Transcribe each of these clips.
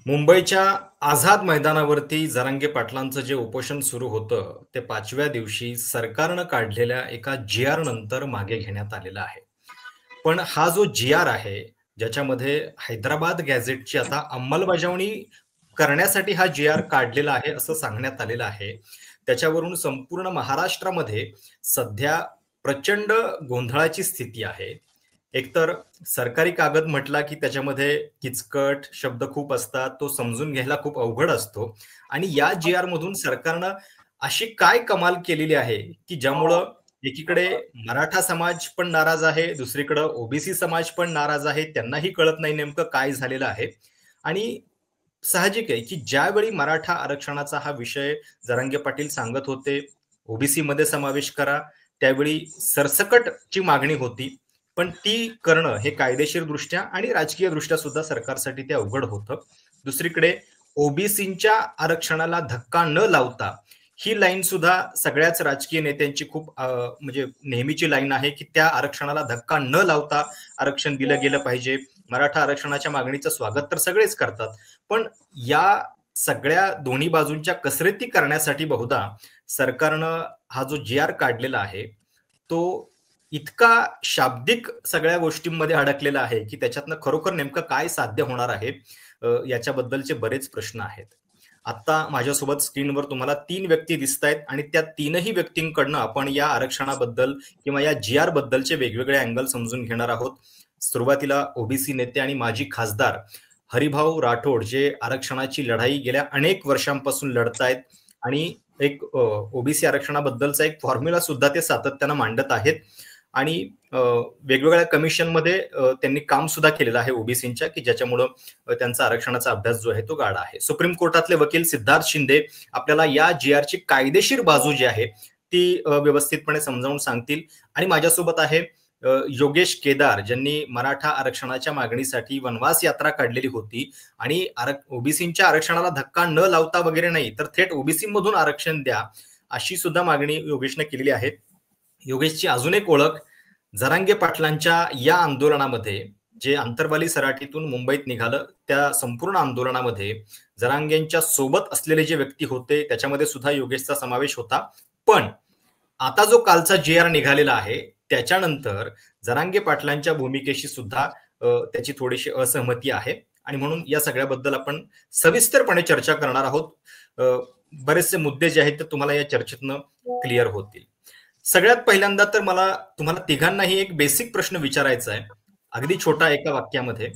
मुंबईच्या आझाद मैदानावरती जरांगे पाटलांचं जे उपोषण सुरू होतं, ते 5व्या दिवशी सरकारनं काढलेल्या एका जी-आर नंतर मागे घेण्यात आलेलं आहे. पण हा जो जी-आर आहे, ज्याच्यामध्ये हैदराबाद गॅझेटची आता अंमलबजावणी करण्यासाठी हा जी-आर काढलेला आहे, असं सांगण्यात आलेलं आहे. त्याच्यावरून संपूर्ण महाराष्ट्रामध्ये सध्या प्रचंड गोंधळाची स्थिती आहे. एकतर सरकारी कागद म्हटला की त्याच्यामध्ये किचकट शब्द खूप असतात. तो समजून घ्यायला खूप अवघड असतो आणि या जी-आर मधून सरकारनं अशी काय कमाल केलेली आहे, की ज्यामुळं एकीकडे मराठा समाज पण नाराज आहे, दुसरीकडं ओबीसी समाज पण नाराज आहे. त्यांनाही कळत नाही नेमकं काय झालेलं आहे आणि साहजिक आहे, की ज्यावेळी मराठा आरक्षणाचा हा विषय जरांगे पाटील सांगत होते, ओबीसी मध्ये समावेश करा, त्यावेळी सरसकटची मागणी होती. पण ती करणं हे कायदेशीरदृष्ट्या आणि राजकीयदृष्ट्या सुद्धा सरकारसाठी ते अवघड होतं. दुसरीकडे ओबीसींच्या आरक्षणाला धक्का न लावता ही लाईन सुद्धा सगळ्याच राजकीय नेत्यांची खूप म्हणजे नेहमीची लाईन आहे, की त्या आरक्षणाला धक्का न लावता आरक्षण दिलं गेलं पाहिजे. मराठा आरक्षणाच्या मागणीचं स्वागत तर सगळेच करतात. पण या सगळ्या दोन्ही बाजूंच्या कसरती करण्यासाठी बहुधा सरकारनं हा जो जी-आर काढलेला आहे, तो इतका शाब्दिक सगळ्या गोष्टींमध्ये अडकलेला आहे, की त्याच्यातनं खरोखर नेमकं काय साध्य होणार आहे याच्याबद्दलचे बरेच प्रश्न आहेत. आता माझ्यासोबत स्क्रीनवर तुम्हाला 3 व्यक्ती दिसतायत आणि त्या 3ही व्यक्तींकडनं आपण या आरक्षणाबद्दल किंवा या जी-आर बद्दलचे वेगवेगळे अँगल समजून घेणार आहोत. सुरुवातीला ओबीसी नेते आणि माजी खासदार हरिभाऊ राठोड, जे आरक्षणाची लढाई गेल्या अनेक वर्षांपासून लढतायत आणि एक ओबीसी आरक्षणाबद्दलचा एक फॉर्म्युला सुद्धा ते सातत्यानं मांडत आहेत आणि वेगवेगळ्या कमिशनमध्ये त्यांनी काम सुद्धा केलेलं आहे ओबीसींच्या, की ज्याच्यामुळं त्यांचा आरक्षणाचा अभ्यास जो आहे तो गाढा आहे. सुप्रीम कोर्टातले वकील सिद्धार्थ शिंदे आपल्याला या जी-आरची कायदेशीर बाजू जी आहे ती व्यवस्थितपणे समजावून सांगतील आणि माझ्यासोबत आहे योगेश केदार, ज्यांनी मराठा आरक्षणाच्या मागणीसाठी वनवास यात्रा काढलेली होती आणि ओबीसींच्या आरक्षणाला धक्का न लावता वगैरे नाही, तर थेट ओबीसी मधून आरक्षण द्या अशी सुद्धा मागणी योगेशने केलेली आहे. योगेशची अजून एक ओळख जरांगे पाटलांच्या या आंदोलनामध्ये, जे आंतरवाली सराटीतून मुंबईत निघालं, त्या संपूर्ण आंदोलनामध्ये जरांगेंच्या सोबत असलेले जे व्यक्ती होते त्याच्यामध्ये सुद्धा योगेशचा समावेश होता. पण आता जो कालचा जी-आर निघालेला आहे त्याच्यानंतर जरांगे पाटलांच्या भूमिकेशी सुद्धा त्याची थोडीशी असहमती आहे आणि म्हणून या सगळ्याबद्दल आपण सविस्तरपणे चर्चा करणार आहोत. बरेचसे मुद्दे जे आहेत ते तुम्हाला या चर्चेतनं क्लिअर होतील. सगळ्यात पहिल्यांदा तर मला तुम्हाला तिघांनाही एक बेसिक प्रश्न विचारायचा आहे, अगदी छोटा एका वाक्यामध्ये,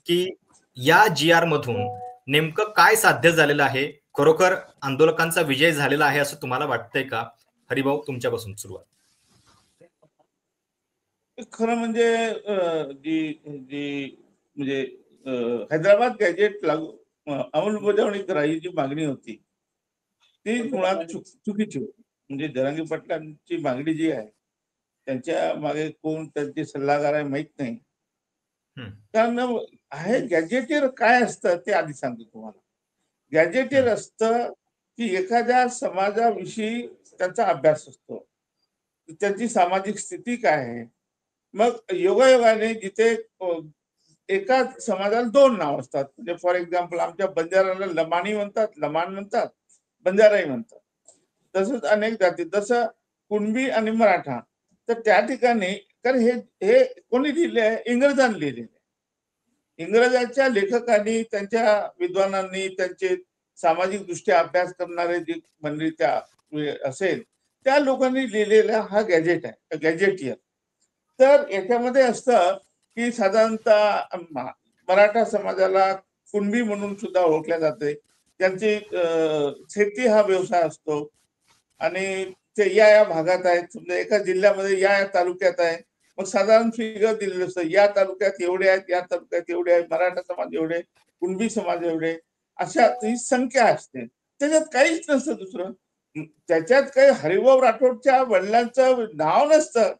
की या जी-आर मधून नेमकं काय साध्य झालेलं आहे? खरोखर आंदोलकांचा विजय झालेला आहे असं तुम्हाला वाटतंय का? हरिभाऊ, तुमच्यापासून सुरुवात. खरं म्हणजे जी जी म्हणजे हैदराबाद गॅजेट लागू अंमलबजावणी करा ही जी मागणी होती ती मुळात चुकीची होती. म्हणजे जरांगे पाटलांची मागणी जी आहे त्यांच्या मागे कोण त्यांचे सल्लागार आहे माहित नाही. कारण आहे गॅजेटियर काय असतं ते आधी सांगतो तुम्हाला. गॅजेटियर असतं की एखाद्या समाजाविषयी त्यांचा अभ्यास असतो, त्यांची सामाजिक स्थिती काय आहे. मग योगायोगाने जिथे एका समाजाला दोन नाव असतात, म्हणजे फॉर एक्झाम्पल आमच्या बंजाराला लमाणी म्हणतात, लमाण म्हणतात, बंजाराही म्हणतात. तसंच अनेक जाती, जसं कुणबी आणि मराठा. तर त्या ठिकाणी कारण हे हे कोणी लिहिले आहे? इंग्रजांनी लिहिलेले. इंग्रजांच्या लेखकांनी, त्यांच्या विद्वानांनी, त्यांचे सामाजिक दृष्ट्या अभ्यास करणारे जी मंडळी त्या असेल त्या लोकांनी लिहिलेला हा गॅजेट आहे, गॅजेटियर. तर याच्यामध्ये असतं की साधारणतः मराठा समाजाला कुणबी म्हणून सुद्धा ओळखल्या जाते. त्यांची शेती हा व्यवसाय असतो आणि ते या भागात आहेत. समजा एका जिल्ह्यामध्ये या तालुक्यात आहे, मग साधारण फिगर दिलेलं असतं, या तालुक्यात एवढे आहेत, या तालुक्यात एवढे आहेत, मराठा समाज एवढे, कुणबी समाज एवढे, अशा ही संख्या असते. त्याच्यात काहीच नसतं दुसरं. त्याच्यात काही हरिभाऊ राठोडच्या वडिलांचं नाव नसतं.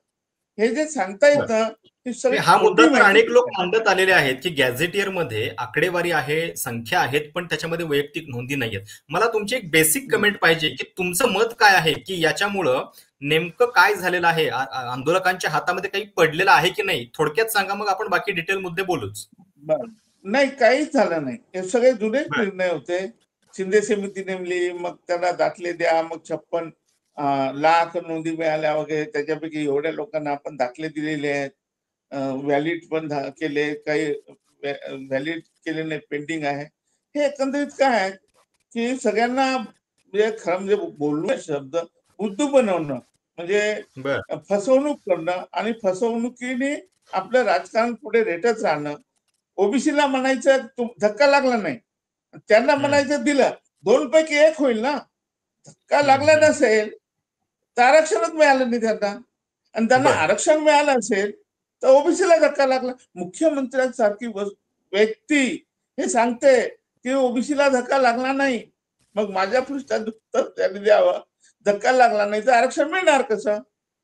हे जे सांगता येतं ही सगळी हा मुद्दा खोटी तर माहिती अनेक लोक देतात. मांडत आलेले आहेत, की गॅझेटियर मध्ये आकडेवारी आहे, संख्या आहेत, पण त्याच्यामध्ये वैयक्तिक नोंदी नाहीयेत. मला तुमची एक बेसिक कमेंट पाहिजे, की तुमचं मत काय आहे, की याच्यामुळं नेमकं काय झालेलं आहे? आंदोलकांच्या हातामध्ये काही पडलेलं आहे की नाही? थोडक्यात सांगा, मग आपण बाकी डिटेल मुद्दे बोलूच. बरं. नाही, काहीच झालं नाही. हे सगळे जुनेच बर. निर्णय होते. शिंदे समिती नेमली, मग त्यांना दाखले द्या, मग 56 लाख नोंदी मिळाल्या वगैरे. त्याच्यापैकी एवढ्या लोकांना आपण दाखले दिलेले आहेत. व्हॅलिड पण केले, काही व्हॅलिड केले नाही, पेंडिंग आहे. हे एकंदरीत काय आहे की सगळ्यांना म्हणजे खरं म्हणजे बोलणं शब्द बुद्धू बनवणं, म्हणजे बर. फसवणूक करणं आणि फसवणुकीने आपलं राजकारण पुढे रेटत राहणं. ओबीसीला म्हणायचं धक्का लागला नाही, त्यांना हम्म. म्हणायचं दिलं, दोन पैकी एक होईल ना. धक्का हम्म. लागला हम्म. नसेल तर आरक्षणच मिळालं नाही त्यांना, आणि त्यांना बर. आरक्षण मिळालं असेल तर ओबीसीला धक्का लागला. मुख्यमंत्र्यांसारखी व्यक्ती हे सांगते की ओबीसीला धक्का लागला नाही, मग माझ्या पृष्ठात उत्तर त्यांनी द्यावं, धक्का लागला नाही तर आरक्षण मिळणार कसं?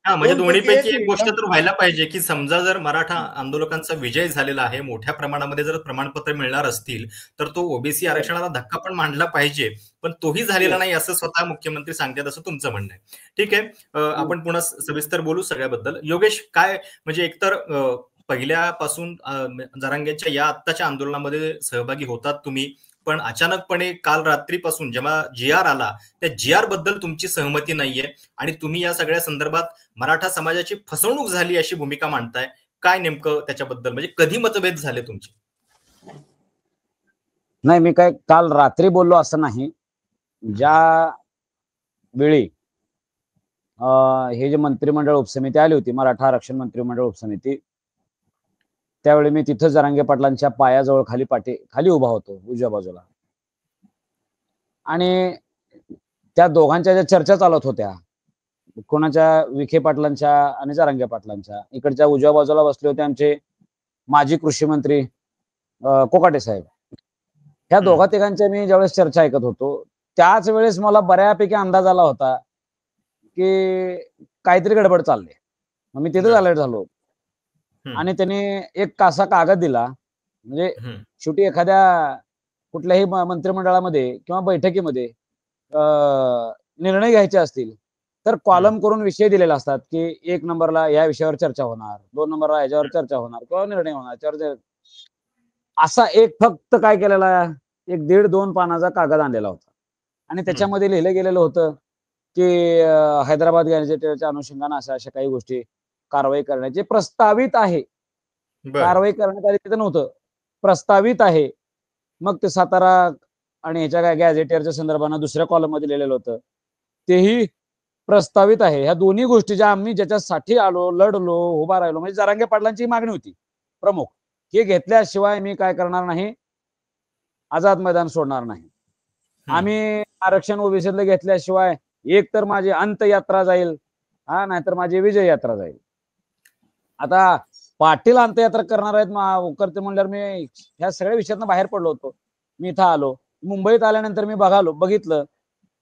हा, म्हणजे दोन पैकी दोन्हीपैकी एक एक होईल गोष्ट ना. तर व्हायला पाहिजे, की समजा जर मराठा आंदोलकांचा विजय झालेला आहे, मोठ्या प्रमाणामध्ये जर प्रमाणपत्र मिळणार असतील, तर तो ओबीसी आरक्षणाला धक्का पण मांडला पाहिजे. पण तोही झालेला येस. नाही असं स्वतः मुख्यमंत्री सांगतात, असं तुमचं म्हणणं आहे. ठीक आहे. आपण पुन्हा सविस्तर बोलू सगळ्याबद्दल. योगेश, काय म्हणजे एकतर पहिल्यापासून जरांगेच्या या आत्ताच्या आंदोलनामध्ये सहभागी होतात तुम्ही, पण अचानकपणे काल रात्रीपासून जेव्हा जी-आर आला, त्या जी-आर बद्दल तुमची सहमती नाहीये आणि तुम्ही या सगळ्या संदर्भात मराठा समाजाची फसवणूक झाली अशी भूमिका मांडताय. काय नेमकं त्याच्याबद्दल, म्हणजे कधी मतभेद झाले तुमचे? नाही, मी काय काल रात्री बोललो असं नाही. ज्या वेळी हे जे मंत्रिमंडळ उपसमिती आली होती, मराठा आरक्षण मंत्रिमंडळ उपसमिती, त्यावेळी मी तिथं जरांगे पाटलांच्या पायाजवळ खाली उभा होतो, उजव्या बाजूला. आणि त्या दोघांच्या ज्या चर्चा चालत होत्या, कोणाच्या, विखे पाटलांच्या आणि जरांगे पाटलांच्या, इकडच्या उजव्या बाजूला बसले होते आमचे माजी कृषी मंत्री कोकाटे साहेब. ह्या दोघा तिघांच्या मी ज्यावेळेस चर्चा ऐकत होतो, त्याच वेळेस मला बऱ्यापैकी अंदाज आला होता की काहीतरी गडबड चालली. मग मी तिथेच अलर्ट झालो. आणि त्यांनी एक कासा कागद दिला. म्हणजे शेवटी एखाद्या कुठल्याही मंत्रिमंडळामध्ये किंवा बैठकीमध्ये निर्णय घ्यायचे असतील तर कॉलम करून विषय दिलेला असतात, की 1 नंबरला या विषयावर चर्चा होणार, 2 नंबरला याच्यावर चर्चा होणार किंवा निर्णय होणार. असा एक फक्त काय केलेला, एक 1.5-2 पानाचा कागद आणलेला होता आणि त्याच्यामध्ये लिहिलं गेलेलं होतं की हैदराबाद गॅझेटच्या अनुषंगाने अशा काही गोष्टी कारवाई करण्याचे प्रस्तावित आहे. कारवाई करण्यात आली तिथं नव्हतं, प्रस्तावित आहे. मग ते सातारा आणि ह्याच्या काय गॅझेटियरच्या संदर्भानं दुसऱ्या कॉलम मध्ये लिहिलेलं होतं, तेही प्रस्तावित आहे. ह्या दोन्ही गोष्टी ज्या आम्ही ज्याच्यासाठी आलो, लढलो, उभा राहिलो, म्हणजे जरांगे पाटलांची मागणी होती प्रमुख, हे घेतल्याशिवाय मी काय करणार नाही, आझाद मैदान सोडणार नाही. आम्ही आरक्षण ओबीसीतलं घेतल्याशिवाय एक तर माझी अंतयात्रा जाईल, नाहीतर माझी विजय यात्रा जाईल. आता पाटील अंतयात्रा करणार आहेत करते म्हणल्यावर मी ह्या सगळ्या विषयातनं बाहेर पडलो होतो. मी इथं आलो, मुंबईत आल्यानंतर मी बघितलं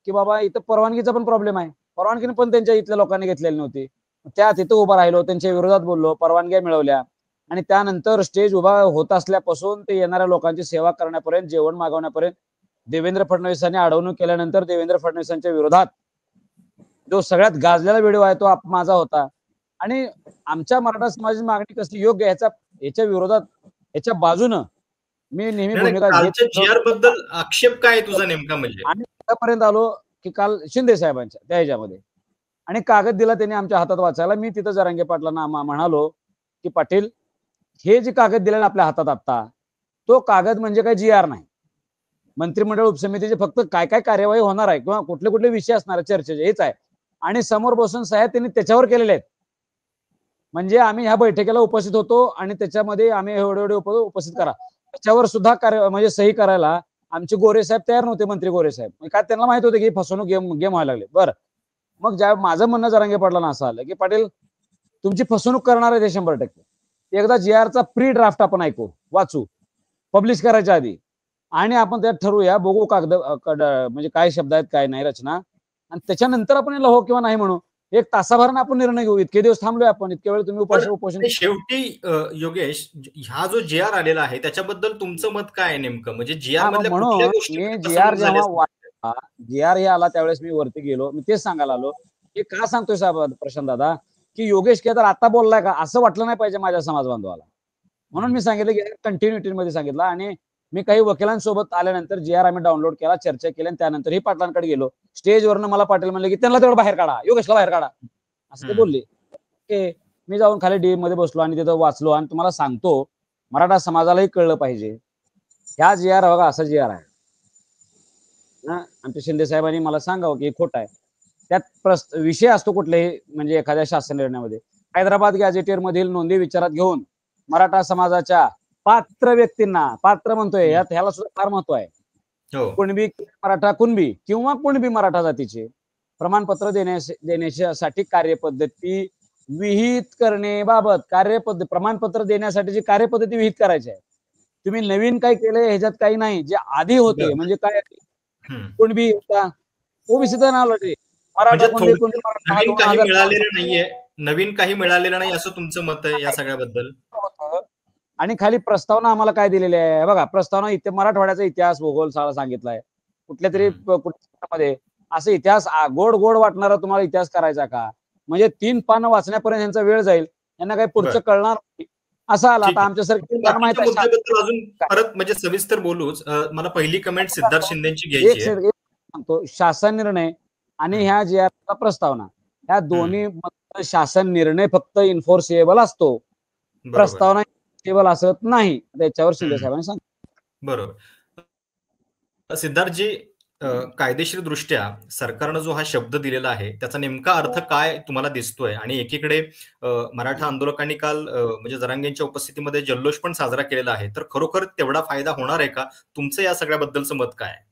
की बाबा इथं परवानगीचा पण प्रॉब्लेम आहे. परवानगी पण त्यांच्या इथल्या लोकांनी घेतलेली नव्हती. त्या तिथं उभा राहिलो, त्यांच्या विरोधात बोललो, परवानग्या मिळवल्या आणि त्यानंतर स्टेज उभा होत असल्यापासून ते येणाऱ्या लोकांची सेवा करण्यापर्यंत, जेवण मागवण्यापर्यंत, देवेंद्र फडणवीसांनी अडवणूक केल्यानंतर देवेंद्र फडणवीसांच्या विरोधात जो सगळ्यात गाजलेला व्हिडिओ आहे तो माझा होता. आणि आमच्या मराठा समाजाची मागणी कसली योग्य, याच्या विरोधात, याच्या बाजूनं मी नेहमी भूमिका घेत जी-आर बद्दल आक्षेप काय तुझा नेमका? म्हणजे आणि त्यापर्यंत आलो की काल शिंदे साहेबांच्या त्या ह्याच्यामध्ये आणि कागद दिला त्यांनी आमच्या हातात वाचायला. मी तिथं जरांगे पाटलांना म्हणालो की पाटील, हे जे कागद दिलेलं आपल्या हातात आता, तो कागद म्हणजे काय जी-आर नाही. मंत्रिमंडळ उपसमितीचे फक्त काय काय कार्यवाही होणार आहे किंवा कुठले कुठले विषय असणार आहे चर्चेचे, हेच आहे. आणि समोर बसून साहेब त्यांनी त्याच्यावर केलेले आहेत. म्हणजे आम्ही ह्या बैठकीला उपस्थित होतो आणि त्याच्यामध्ये आम्ही एवढे उपस्थित करा, त्याच्यावर सुद्धा म्हणजे सही करायला आमचे गोरे साहेब तयार नव्हते, मंत्री गोरे साहेब. काय त्यांना माहित होते की फसवणूक गेम व्हायला लागले. बरं, मग ज्या माझं म्हणणं जरांगे पाटलांना असं आलं की पाटील, तुमची फसवणूक करणार आहे ते 100%. एकदा जी-आरचा प्री ड्राफ्ट आपण ऐकू, वाचू, पब्लिश करायच्या आधी, आणि आपण त्यात ठरवूया, बघू कागद म्हणजे काय शब्द आहेत, काय नाही रचना, आणि त्याच्यानंतर आपण याला हो किंवा नाही म्हणू. एक तासाभरानं आपण निर्णय घेऊ. इतके दिवस थांबलोय आपण, इतके वेळ तुम्ही उपोषण. शेवटी योगेश, हा जो जी-आर आलेला आहे त्याच्याबद्दल तुमचं मत काय आहे नेमकं? म्हणजे जी-आर मधल्या कुठल्या म्हणून गोष्टी मी जी-आर फसवणूक जेव्हा झाल्या? जी-आर हे आला त्यावेळेस मी वरती गेलो, मी तेच सांगायला आलो की का सांगतोय साहेब प्रशांत दादा, की योगेश केदार आता बोललाय का असं वाटलं नाही पाहिजे माझ्या समाज बांधवाला. म्हणून मी सांगितलं की कंटिन्युटीमध्ये सांगितलं. आणि मी काही वकिलांसोबत आल्यानंतर GR आम्ही डाउनलोड केला, चर्चा केली आणि त्यानंतरही पाटलांकडे गेलो. स्टेजवरनं मला पाटील म्हणले की त्यांना तेवढं बाहेर काढा, योगेशला बाहेर काढा, असं ते बोलले. मी जाऊन खाली डीएम मध्ये बसलो आणि तिथं वाचलो. आणि तुम्हाला सांगतो, मराठा समाजालाही कळलं पाहिजे, ह्या GR बघा असा GR आहे ना. आमच्या शिंदे साहेबांनी मला सांगावं की खोट आहे. त्यात विषय असतो कुठलेही म्हणजे एखाद्या शासन निर्णयामध्ये, हैदराबाद गॅझेटियर मधील नोंदी विचारात घेऊन मराठा समाजाच्या पात्र व्यक्तींना, पात्र म्हणतोय यात, ह्याला सुद्धा फार महत्व आहे, कुणबी मराठा, कुणबी किंवा कुणबी मराठा जातीचे प्रमाणपत्र देण्यासाठी कार्यपद्धती विहित करण्याबाबत प्रमाणपत्र देण्यासाठीची कार्यपद्धती विहित करायची आहे. तुम्ही नवीन काय केलंय ह्याच्यात काही नाही. जे आधी होते म्हणजे काय, कुणबी होता, ओबीसी तर नाव मराठा, नवीन काही मिळालेलं नाहीये, नवीन काही मिळालेलं नाही असं तुमचं मत आहे या सगळ्याबद्दल? आणि खाली प्रस्तावना आम्हाला काय दिलेली आहे बघा, प्रस्तावना इथे मराठवाड्याचा इतिहास भूगोल सगळा सांगितलाय. कुठल्या तरी मध्ये असं इतिहास गोड गोड वाटणारा तुम्हाला इतिहास करायचा का? म्हणजे 3 पानं वाचण्यापर्यंत यांचा वेळ जाईल, यांना काही पुढचं कळणार नाही असं आलं. आता आमच्यासारखी माहिती अजून परत म्हणजे सविस्तर बोलूच. मला पहिली कमेंट सिद्धार्थ शिंदेची घ्यायची आहे. सांगतो, शासन निर्णय आणि ह्या GRचा प्रस्तावना, ह्या दोन्ही शासन निर्णय फक्त इन्फोर्सेबल असतो, प्रस्तावना इन्फोर्सेबल असत नाही. त्याच्यावर शिंदे साहेबांनी सांगितलं. बरोबर. सिद्धार्थजी, कायदेशीर दृष्ट्या सरकारनं जो हा शब्द दिलेला आहे त्याचा नेमका अर्थ काय तुम्हाला दिसतोय? आणि एकीकडे मराठा आंदोलकांनी काल म्हणजे जरांगेंच्या उपस्थितीमध्ये जल्लोष पण साजरा केलेला आहे, तर खरोखर तेवढा फायदा होणार आहे का? तुमचं या सगळ्याबद्दलचं मत काय आहे?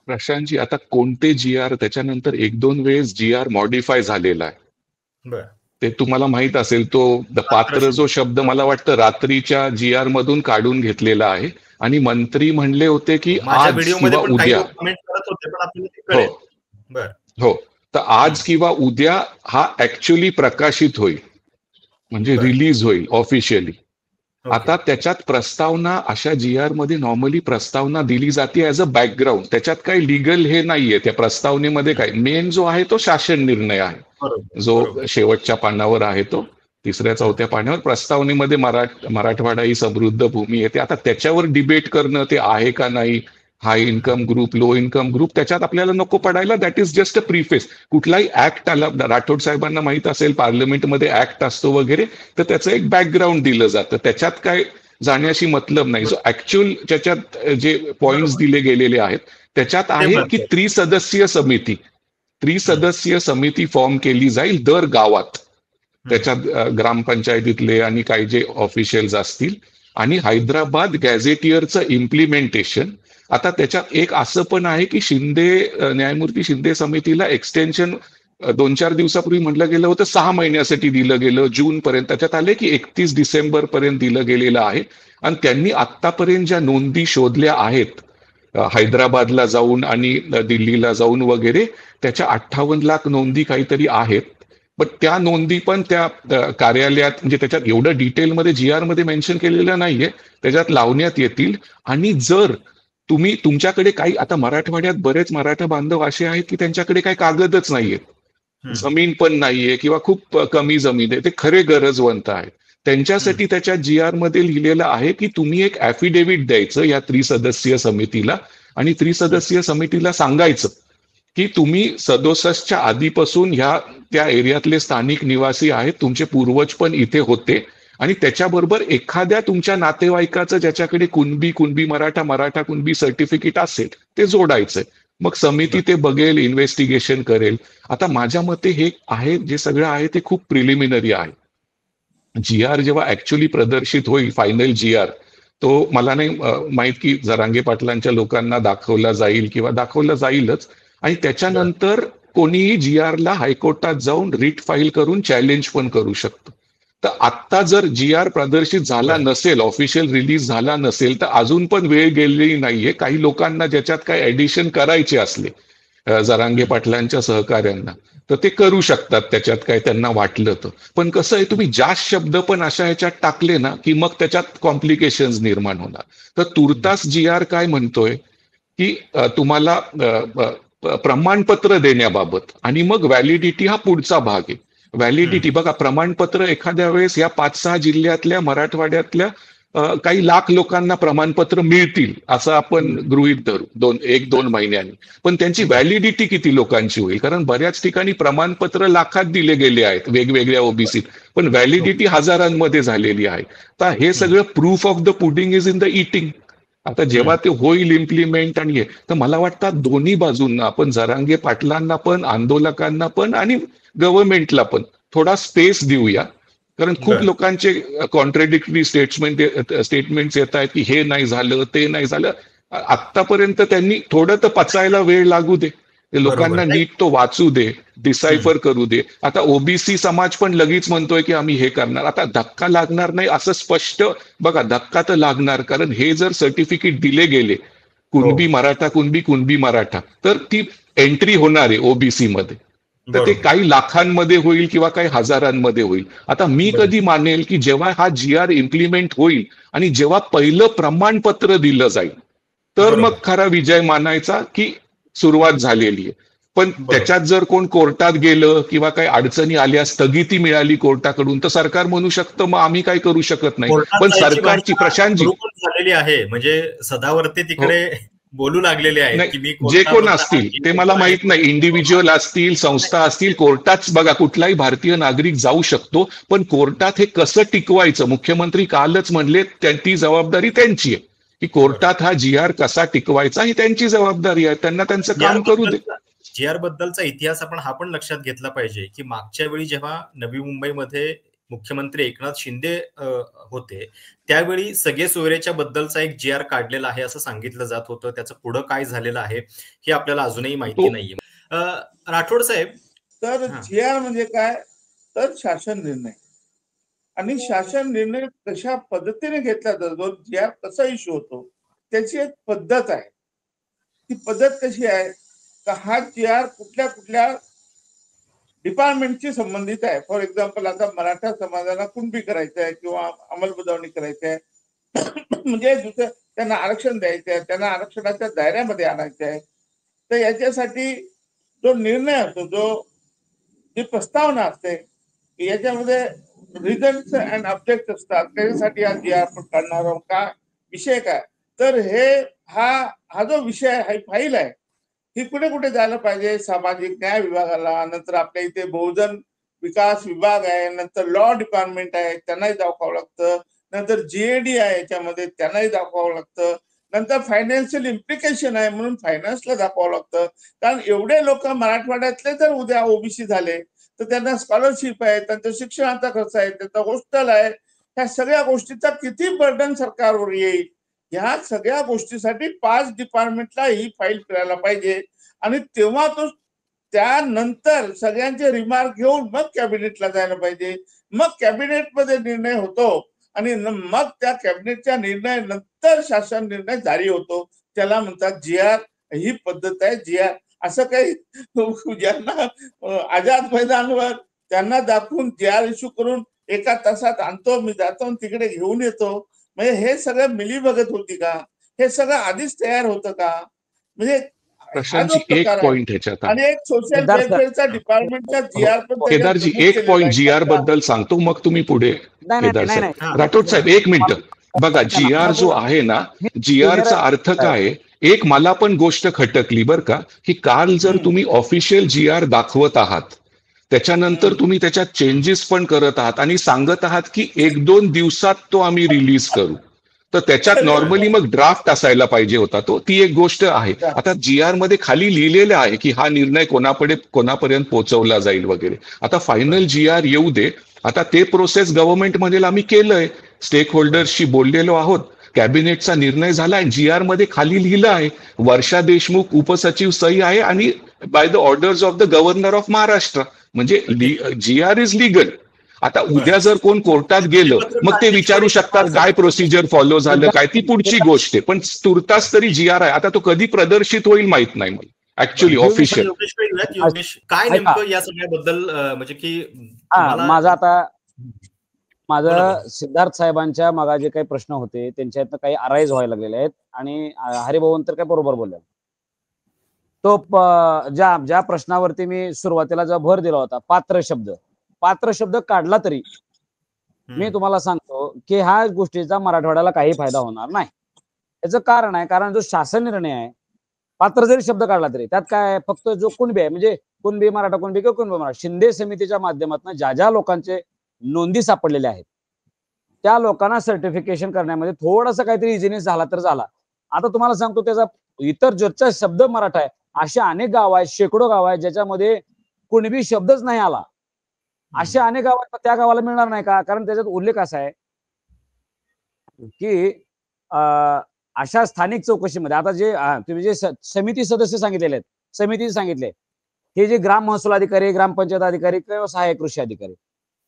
प्रशांतजी, आता कोणते GR त्याच्यानंतर 1-2 वेळेस GR मॉडिफाय झालेला आहे, ते तुम्हाला माहित असेल. तो पात्र जो शब्द मला वाटतं रात्रीच्या GR मधून काढून घेतलेला आहे. आणि मंत्री म्हणले होते की आज किंवा उद्या, हो, तर आज किंवा उद्या हा ऍक्च्युअली प्रकाशित होईल, म्हणजे रिलीज होईल ऑफिशियली. आता त्याच्यात प्रस्तावना, अशा GR मध्ये नॉर्मली प्रस्तावना दिली जाते ऍज अ बॅकग्राऊंड. त्याच्यात काही लिगल हे नाहीये त्या प्रस्तावनेमध्ये. काय मेन जो आहे तो शासन निर्णय आहे, जो शेवटच्या पानावर आहे, तो 3-4 पानावर. प्रस्तावनेमध्ये मराठवाडा ही समृद्ध भूमी येते. आता त्याच्यावर डिबेट करणं, ते आहे का नाही, high income group, low income group, त्याच्यात आपल्याला नको पडायला. That is just a preface. कुठलाही ऍक्ट आला, राठोड साहेबांना माहित असेल, पार्लमेंटमध्ये ऍक्ट असतो वगैरे, तर त्याचं एक बॅकग्राऊंड दिलं जातं. त्याच्यात काय जाण्याशी मतलब नाही. जो ऍक्च्युअल त्याच्यात जे पॉइंट्स दिले गेलेले आहेत त्याच्यात आहे की त्रिसदस्यीय समिती फॉर्म केली जाईल दर गावात. त्याच्यात ग्रामपंचायतीतले आणि काही जे ऑफिशियल्स असतील, आणि हैदराबाद गॅझेटियरचं इम्प्लिमेंटेशन. आता त्याच्यात एक असं पण आहे की न्यायमूर्ती शिंदे समितीला एक्सटेन्शन 2-4 दिवसापूर्वी म्हटलं गेलं होतं, 6 महिन्यासाठी दिलं गेलं, जून पर्यंत. त्याच्यात आले की 31 डिसेंबर पर्यंत दिलं गेलेलं आहे. आणि त्यांनी आतापर्यंत ज्या नोंदी शोधल्या आहेत, हैदराबादला जाऊन आणि दिल्लीला जाऊन वगैरे, त्याच्या 58 लाख नोंदी काहीतरी आहेत. पण त्या नोंदी पण त्या कार्यालयात, म्हणजे त्याच्यात एवढं डिटेलमध्ये GR मध्ये मेन्शन केलेलं नाहीये, त्याच्यात लावण्यात येतील. आणि जर तुमच्याकडे काही, आता मराठवाड्यात बरेच मराठा बांधव असे आहेत की त्यांच्याकडे काही कागदच नाहीये, जमीन पण नाहीये किंवा खूप कमी जमीन आहे, ते खरे गरजवंत आहेत. त्यांच्यासाठी त्याच्या GR मध्ये लिहिलेलं आहे की तुम्ही एक ऍफिडेव्हिट द्यायचं या त्रिसदस्यीय समितीला, आणि त्रिसदस्यीय समितीला सांगायचं की तुम्ही 67च्या आधीपासून त्या एरियातले स्थानिक निवासी आहेत, तुमचे पूर्वज पण इथे होते, आणि त्याच्याबरोबर एखाद्या तुमच्या नातेवाईकाचं ज्याच्याकडे कुणबी मराठा कुणबी सर्टिफिकेट असेल ते जोडायचंय. मग समिती ते बघेल, इन्व्हेस्टिगेशन करेल. आता माझ्या मते हे आहे, जे सगळं आहे ते खूप प्रिलिमिनरी आहे. GR जेव्हा ऍक्च्युअली प्रदर्शित होईल, फायनल GR, तो मला नाही माहित की जरांगे पाटलांच्या लोकांना दाखवला जाईल किंवा दाखवला जाईलच. आणि त्याच्यानंतर कोणीही GRला हायकोर्टात जाऊन रिट फाईल करून चॅलेंज पण करू शकतं. तर आत्ता जर GR प्रदर्शित झाला नसेल, ऑफिशियल रिलीज झाला नसेल, तर अजून पण वेळ गेलेली नाहीये. काही लोकांना ज्याच्यात काही ऍडिशन करायचे असले, जरांगे पाटलांच्या सहकाऱ्यांना, तर ते करू शकतात त्याच्यात काय त्यांना वाटलं तर. पण कसं आहे, तुम्ही जास्त शब्द पण अशा ह्याच्यात टाकले ना की मग त्याच्यात कॉम्प्लिकेशन्स निर्माण होणार. तर तुर्तास GR काय म्हणतोय की तुम्हाला प्रमाणपत्र देण्याबाबत, आणि मग व्हॅलिडिटी हा पुढचा भाग आहे. व्हॅलिडिटी बघा, प्रमाणपत्र एखाद्या वेळेस या 5-6 जिल्ह्यातल्या मराठवाड्यातल्या काही लाख लोकांना प्रमाणपत्र मिळतील असं आपण गृहीत धरू 1-2 महिन्यांनी. पण त्यांची व्हॅलिडिटी किती लोकांची होईल? कारण बऱ्याच ठिकाणी प्रमाणपत्र लाखात दिले गेले आहेत वेगवेगळ्या ओबीसी, पण व्हॅलिडिटी हजारांमध्ये झालेली आहे. तर हे सगळं proof of the pudding is in the eating. आता जेव्हा ते होईल इम्प्लिमेंट आणि तर मला वाटतं दोन्ही बाजूंना आपण जरांगे पाटलांना पण, आंदोलकांना पण आणि गव्हर्नमेंटला पण थोडा स्पेस देऊया. कारण खूप लोकांचे कॉन्ट्रडिक्टरी स्टेटमेंट्स येत आहेत की हे नाही झालं, ते नाही झालं. आतापर्यंत त्यांनी थोडं तर पचायला वेळ लागू दे, लोकांना नीट तो वाचू दे, डिसायफर करू दे. आता ओबीसी समाज पण लगेच म्हणतोय की आम्ही हे करणार. आता धक्का लागणार नाही असं स्पष्ट बघा, धक्का तर लागणार. कारण हे जर सर्टिफिकेट दिले गेले कुणबी मराठा, कुणबी मराठा, तर ती एंट्री होणार आहे ओबीसी मध्ये. तर ते काही लाखांमध्ये होईल किंवा काही हजारांमध्ये होईल. आता मी कधी मानेल की जेव्हा हा GR इम्प्लिमेंट होईल आणि जेव्हा पहिलं प्रमाणपत्र दिलं जाईल, तर मग खरा विजय मानायचा की सुरुवात झालेली आहे. पण त्याच्यात जर कोण कोर्टात गेलं किंवा काही अडचणी आल्या, स्थगिती मिळाली कोर्टाकडून, तर सरकार म्हणू शकतं मग आम्ही काही करू शकत नाही. पण सरकारची प्रशांतजी झालेली आहे, म्हणजे सदावर्ती तिकडे बोलू लागलेले आहेत की मी जे कोण असतील ते मला माहित नाही, इंडिव्हिज्युअल असतील, संस्था असतील, कोर्टात बघा कुठलाही भारतीय नागरिक जाऊ शकतो. पण कोर्टात हे कसं टिकवायचं, मुख्यमंत्री कालच म्हणले ती जबाबदारी त्यांची आहे की कोर्टात हा GR कसा टिकवायचा ही त्यांची जबाबदारी आहे. त्यांना त्यांचं काम करू दे. GR बद्दलचा इतिहास आपण हा पण लक्षात घेतला पाहिजे की मागच्या वेळी जेव्हा नवी मुंबईमध्ये मुख्यमंत्री एकनाथ शिंदे होते, त्यावेळी सगळे सोयरेच्या बद्दलचा एक GR काढलेला आहे असं सांगितलं जात होतं. त्याचं पुढं काय झालेलं आहे हे आपल्याला अजूनही माहिती नाहीये. राठोड साहेब, तर GR म्हणजे काय, तर शासन निर्णय. आणि शासन निर्णय कशा पद्धतीने घेतला जातो, GR कसा इश्यू होतो, त्याची एक पद्धत आहे. ती पद्धत कशी आहे का, हा GR कुठल्या कुठल्या डिपार्टमेंटशी संबंधित आहे. फॉर एक्झाम्पल आता मराठा समाजाला कुणबी करायचं आहे किंवा अंमलबजावणी करायची आहे, म्हणजे दुसरं त्यांना आरक्षण द्यायचं आहे, त्यांना आरक्षणाच्या दायऱ्यामध्ये आणायचं आहे. तर याच्यासाठी जो निर्णय असतो, जी प्रस्तावना असते, याच्यामध्ये रिझन्स अँड ऑब्जेक्ट असतात. त्याच्यासाठी हा GR आपण काढणार आहोत का, विषय काय. तर हा जो विषय हा फाईल आहे, ही कुठे कुठे जायला पाहिजे, सामाजिक न्याय विभागाला, नंतर आपल्या इथे बहुजन विकास विभाग आहे, नंतर लॉ डिपार्टमेंट आहे, त्यांनाही दाखवावं लागतं, नंतर GAD आहे याच्यामध्ये, त्यांनाही दाखवावं लागतं, नंतर फायनान्शियल इम्प्लिकेशन आहे म्हणून फायनान्सला दाखवावं लागतं. कारण एवढे लोक मराठवाड्यातले जर उद्या ओबीसी झाले तर त्यांना स्कॉलरशिप आहे, त्यांचा शिक्षणाचा खर्च आहे, त्यांचा हॉस्टेल आहे, ह्या सगळ्या गोष्टीचा किती बर्डन सरकारवर येईल. ह्या सगळ्या गोष्टीसाठी 5 डिपार्टमेंटला ही फाईल करायला पाहिजे. आणि तेव्हा तो त्यानंतर सगळ्यांचे रिमार्क घेऊन मग कॅबिनेटला जायला पाहिजे. मग कॅबिनेटमध्ये निर्णय होतो आणि मग त्या कॅबिनेटच्या निर्णयानंतर शासन निर्णय जारी होतो. त्याला म्हणतात GR. ही पद्धत आहे GR. असं काही ज्यांना आझाद मैदानवर त्यांना दाखवून GR इश्यू करून 1 तासात आणतो, मी जातो तिकडे घेऊन येतो, म्हणजे हे सगळं मिलीभगत होती का, हे सगळं आधीच तयार होतं का. म्हणजे एक पॉइंट ह्याच्यात आणि एक सोशल वेलफेअरचा डिपार्टमेंटचा GR पण केदारजी एक पॉइंट GR बद्दल सांगतो, मग तुम्ही पुढे. केदार साहेब, राठोड साहेब 1 मिनिट बघा, GR जो आहे ना, GRचा अर्थ काय. एक मला पण गोष्ट खटकली बरं का, की काल जर तुम्ही ऑफिशियल GR दाखवत आहात, त्याच्यानंतर तुम्ही त्याच्यात चेंजेस पण करत आहात आणि सांगत आहात की 1-2 दिवसात तो आम्ही रिलीज करू, तर त्याच्यात नॉर्मली मग ड्राफ्ट असायला पाहिजे होता तो. ती एक गोष्ट आहे. आता GR मध्ये खाली लिहिलेलं आहे की हा निर्णय कोणापर्यंत पोहोचवला जाईल वगैरे. आता फायनल GR येऊ दे. आता ते प्रोसेस गव्हर्नमेंटमध्ये आम्ही केलंय, स्टेक होल्डर्सशी बोललेलो आहोत, कॅबिनेटचा निर्णय झाला आणि GR मध्ये खाली लिहिलं आहे वर्षा देशमुख उपसचिव सही आहे आणि by the orders of the governor of Maharashtra. म्हणजे GR इज लिगल. आता उद्या जर कोण कोर्टात गेलं मग ते विचारू शकतात काय प्रोसिजर फॉलो झालं काय, ती पुढची गोष्ट आहे. पण तुर्तास तरी GR आहे. आता तो कधी प्रदर्शित होईल माहित नाही मला ऍक्च्युअली ऑफिशियल. काय नेमकं या सगळ्याबद्दल, म्हणजे की माझं सिद्धार्थ साहेबांच्या मागा जे काही प्रश्न होते त्यांच्यातनं काही अराईज व्हायला लागलेले आहेत आणि हरिभाऊ तर काय बरोबर बोलले. तो ज्या प्रश्नावरती मी सुरुवातीला जो भर दिला होता, पात्र शब्द काढला तरी मी तुम्हाला सांगतो की ह्या गोष्टीचा मराठवाड्याला काही फायदा होणार नाही. याचं कारण आहे, कारण जो शासन निर्णय आहे, पात्र जरी शब्द काढला तरी त्यात काय आहे, फक्त जो कुणबी आहे म्हणजे कुणबी मराठा कुणबी किंवा कुणबी मराठा, शिंदे समितीच्या माध्यमातून ज्या ज्या लोकांचे नोंदी सापडलेल्या आहेत त्या लोकांना सर्टिफिकेशन करण्यामध्ये थोडासा काहीतरी इझिनेस झाला तर झाला. आता तुम्हाला सांगतो त्याचा इतर ज्याचा शब्द मराठा आहे असे अनेक गाव आहेत, शेकडो गाव आहेत ज्याच्यामध्ये कुणबी शब्दच नाही आला. असे अनेक गाव आहेत, त्या गावाला मिळणार नाही का? कारण त्याच्यात उल्लेख असा आहे की अशा स्थानिक चौकशीमध्ये आता जे तुम्ही जे समिती सदस्य सांगितलेले आहेत, समिती सांगितले हे जे ग्राम महसूल अधिकारी, ग्रामपंचायत अधिकारी किंवा सहाय्यक कृषी अधिकारी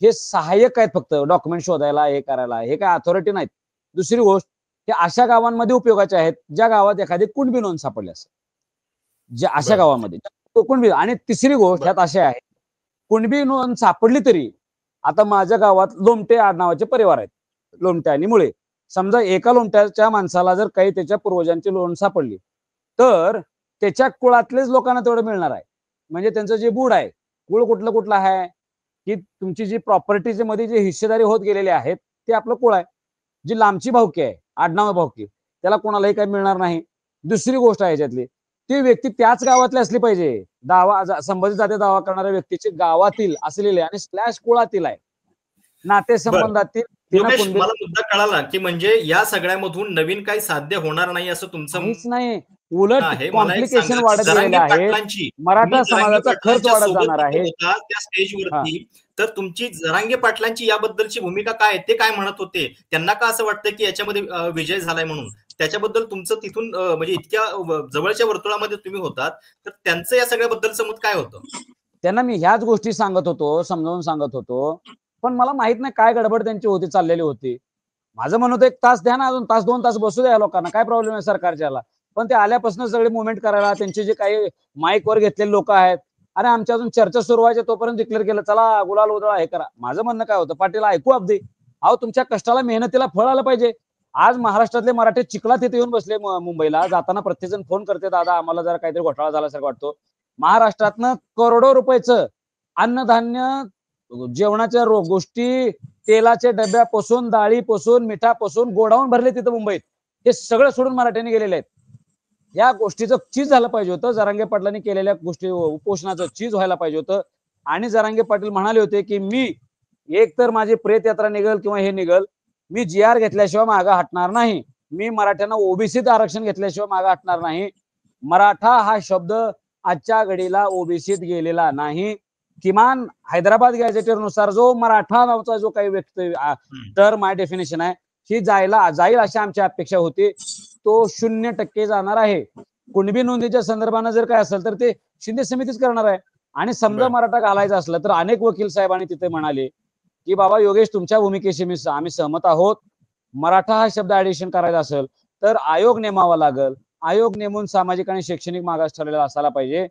हे सहाय्यक आहेत फक्त डॉक्युमेंट शोधायला, हे करायला, हे काय अथॉरिटी नाहीत. दुसरी गोष्ट हे अशा गावांमध्ये उपयोगाचे आहेत ज्या गावात एखादी कुणबी नोंद सापडली असेल, ज्या अशा गावामध्ये कुणबी. आणि तिसरी गोष्ट ह्यात अशी आहे, कुणबी नोंद सापडली तरी आता माझ्या गावात लोमटे आडनावाचे परिवार आहेत, लोमटे आणि मुळे. समजा एका लोमट्याच्या माणसाला जर काही त्याच्या पूर्वजांची नोंद सापडली तर त्याच्या कुळातलेच लोकांना तेवढं मिळणार आहे. म्हणजे त्यांचं जे बूड आहे, कुळ कुठलं कुठलं आहे की तुमची जी प्रॉपर्टीचे मध्ये जे हिस्सेदारी होत गेलेले आहेत ते आपलं कुळ आहे. जी लांबची भावकी आहे, आडनाव भावकी, त्याला कोणालाही काही मिळणार नाही. दुसरी गोष्ट आहे याच्यातली, ती व्यक्ती त्याच गावातली असली पाहिजे. संबंधित जाती दावा करणाऱ्या व्यक्तीचे गावातील असलेले आणि स्लॅश कुळातील आहे, नातेसंबंधातील. मला मुद्दा कळाला की म्हणजे या सगळ्यामधून नवीन काही साध्य होणार नाही असं तुमचं नाही, उलट कॉम्प्लिकेशन वाढत गेलेले आहे, मराठा समाजाचा खर्च वाढत जाणार आहे. त्या स्टेजवरती तर तुमची जरांगे पाटलांची याबद्दलची भूमिका काय, ते काय म्हणत होते? त्यांना का असं वाटतं की याच्यामध्ये विजय झालाय म्हणून? त्याच्याबद्दल तुमचं तिथून म्हणजे इतक्या जवळच्या वर्तुळामध्ये तुम्ही होतात, तर त्यांचं या सगळ्याबद्दलचं मत काय होतं? त्यांना मी ह्याच गोष्टी सांगत होतो, समजावून सांगत होतो, पण मला माहित नाही काय गडबड त्यांची होती, चाललेली होती. माझं म्हणत होतं 1 तास द्या ना, अजून तास 2 तास बसू द्या लोकांना, काय प्रॉब्लेम आहे सरकारच्याला. पण ते आल्यापासून सगळे मुवमेंट करायला त्यांचे जे काही माईकवर घेतलेले लोक आहेत, अरे आमच्या अजून चर्चा सुरू व्हायची तोपर्यंत डिक्लेअर केलं चला गुलाल उधळा हे करा. माझं म्हणणं काय होतं, पाटील ऐकू अगदी, अहो तुमच्या कष्टाला मेहनतीला फळ आलं पाहिजे. आज महाराष्ट्रातले मराठी चिखलात इथे येऊन बसले, मुंबईला जाताना प्रत्येकजण फोन करते, दादा आम्हाला जरा काहीतरी घोटाळा झाल्यासारखं वाटतो. महाराष्ट्रातनं करोडो रुपयाचं अन्नधान्य, जेवणाच्या गोष्टी, तेलाच्या डब्यापासून, डाळीपासून, मिठापासून गोडाऊन भरले तिथं मुंबईत. हे सगळं सोडून मराठ्यांनी गेलेले आहेत. या गोष्टीचं चीज झालं पाहिजे होतं. जरांगे पाटलांनी केलेल्या गोष्टी उपोषणाचं चीज व्हायला पाहिजे होतं. आणि जरांगे पाटील म्हणाले होते की मी एक तर माझी प्रेत यात्रा निघल किंवा हे निघल, मी GR घेतल्याशिवाय मागं हटणार नाही, मी मराठ्यांना ओबीसीत आरक्षण घेतल्याशिवाय मागं हटणार नाही. मराठा हा शब्द आजच्या घडीला ओबीसीत गेलेला नाही. किमान हैदराबाद गॅझेटनुसार जो मराठा नावाचा जो काही व्यक्ती टर्म आहे, डेफिनेशन आहे, ही जाईल अशी आमची अपेक्षा होती. तो 0% जाणार आहे. कुणबी नोंदीच्या संदर्भानं जर काय असेल तर ते शिंदे समितीच करणार आहे. आणि समजा मराठा घालायचा असलं तर अनेक वकील साहेबांनी तिथे म्हणाले की बाबा योगेश तुमच्या भूमिकेशी आम्ही सहमत आहोत. मराठा हा शब्द ऍडिशन करायचा असेल तर आयोग नेमावा लागेल. आयोग नेमून सामाजिक आणि शैक्षणिक मागास ठरलेला असायला पाहिजे.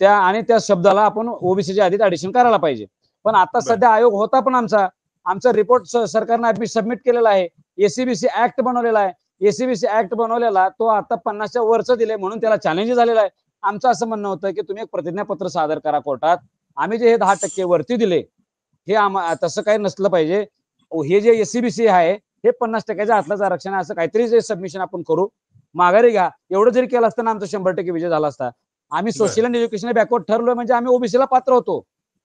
त्या शब्दाला आपण ओबीसीच्या आधीच ऍडिशन करायला पाहिजे. पण आता सध्या आयोग होता, पण आमचा रिपोर्ट सरकारने सबमिट केलेला आहे. एसीबीसी ऍक्ट बनवलेला आहे. एसीबीसी ऍक्ट बनवलेला तो आता 50च्या वरचं दिले म्हणून त्याला चॅलेंज झालेला आहे. आमचं असं म्हणणं होतं की तुम्ही एक प्रतिज्ञापत्र सादर करा कोर्टात. आम्ही जे हे 10% वरती दिले हे तसं काही नसलं पाहिजे. हे जे एसीबीसी आहे हे 50%च्या आतलंच आरक्षण आहे असं काहीतरी जे सबमिशन आपण करू, माघारी घ्या. एवढं जरी केलं असतं ना आमचा 100% विजय झाला असता. आम्ही सोशल अँड एज्युकेशन बॅकवर्ड ठरलोय म्हणजे आम्ही ओबीसीला पात्र होतो.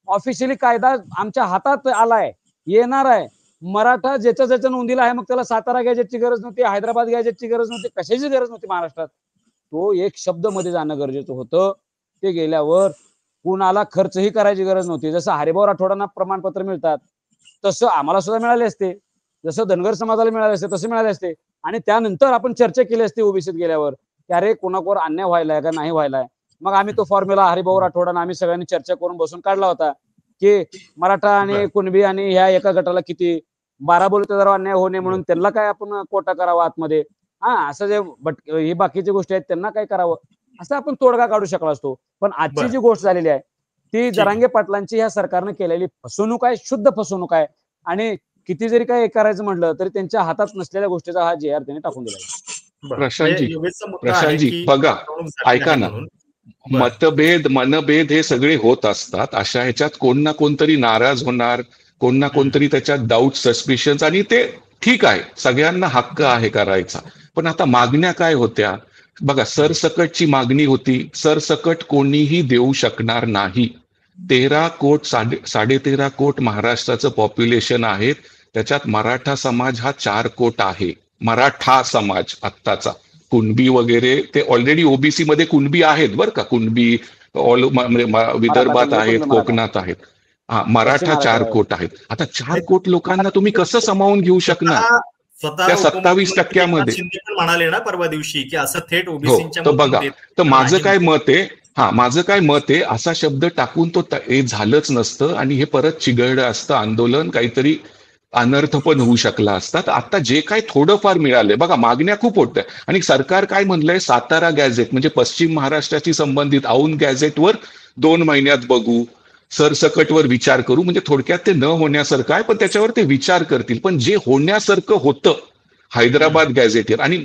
ऑफिशियली कायदा आमच्या हातात आलाय, येणार आहे. मराठा ज्याच्या नोंदीला आहे मग त्याला सातारा गॅजेटची गरज नव्हती, हैदराबाद गॅजेटची गरज नव्हती, कशाची गरज नव्हती महाराष्ट्रात. तो एक शब्द मध्ये जाणं गरजेचं होतं. ते गेल्यावर कुणाला खर्चही करायची गरज नव्हती. जसं हरिभाऊ राठोडांना प्रमाणपत्र मिळतात तसं आम्हाला सुद्धा मिळाले असते, जसं धनगर समाजाला मिळाले असते तसे मिळाले असते. आणि त्यानंतर आपण चर्चा केली असते ओबीसीत गेल्यावर की अरे कोणाकोर अन्याय व्हायलाय का नाही व्हायलाय. मग आम्ही तो फॉर्म्युला हरिभाऊ राठोडांना आम्ही सगळ्यांनी चर्चा करून बसून काढला होता की मराठा आणि कुणबी आणि ह्या एका गटाला किती 12 बोलते जरा अन्याय होणे म्हणून त्यांना काय आपण कोटा करावा आतमध्ये, असं जे ही बाकीची गोष्टी आहेत त्यांना काय करावं असं आपण तोडगा काढू शकलो असतो. पण आजची जी गोष्ट झालेली आहे ती जरांगे पाटलांची ह्या सरकारनं केलेली फसवणूक आहे, शुद्ध फसवणूक आहे. आणि किती जरी काय करायचं म्हटलं तरी त्यांच्या हातात नसलेल्या गोष्टीचा हा JR त्यांनी टाकून दिला. प्रशांतजी बघा, ऐका ना, मनभेद हे सगळे होत असतात. अशा ह्याच्यात कोण ना कोणतरी नाराज होणार, कोण ना कोणतरी त्याच्यात डाऊट सस्पिशन्स, आणि ते ठीक आहे, सगळ्यांना हक्क आहे करायचा. पण आता मागण्या काय होत्या बघा, सरसकटची मागणी होती, सरसकट कोणीही देऊ शकणार नाही. 13 कोट 13.5 कोट महाराष्ट्राचं पॉप्युलेशन आहे, त्याच्यात मराठा समाज हा 4 कोट आहे. मराठा समाज आत्ताचा, कुणबी वगैरे ते ऑलरेडी ओबीसी मध्ये कुणबी आहेत बरं का, कुणबी ऑल विदर्भात आहेत, कोकणात आहेत. हा, मराठा 4 कोट आहेत. आता 4 कोट लोकांना तुम्ही कसं सामावून घेऊ शकणार त्या 27%मध्ये? शिंदे पण म्हणाले ना परवा दिवशी की असं थेट हो, ओबीसीच्या तर बघा, तर माझं काय मत आहे, माझं काय मत आहे, असा शब्द टाकून तो हे झालंच नसतं आणि हे परत चिघळलं असतं आंदोलन, काहीतरी अनर्थ पण होऊ शकला असता. तर आता जे काही थोडंफार मिळालंय बघा, मागण्या खूप होत्या आणि सरकार काय म्हणलंय, सातारा गॅझेट म्हणजे पश्चिम महाराष्ट्राशी संबंधित औंध गॅझेटवर 2 महिन्यात बघू, सरसकटवर विचार करू. म्हणजे थोडक्यात ते न होण्यासारखं आहे, पण त्याच्यावर ते विचार करतील. पण जे होण्यासारखं होतं हैदराबाद गॅझेटियर, आणि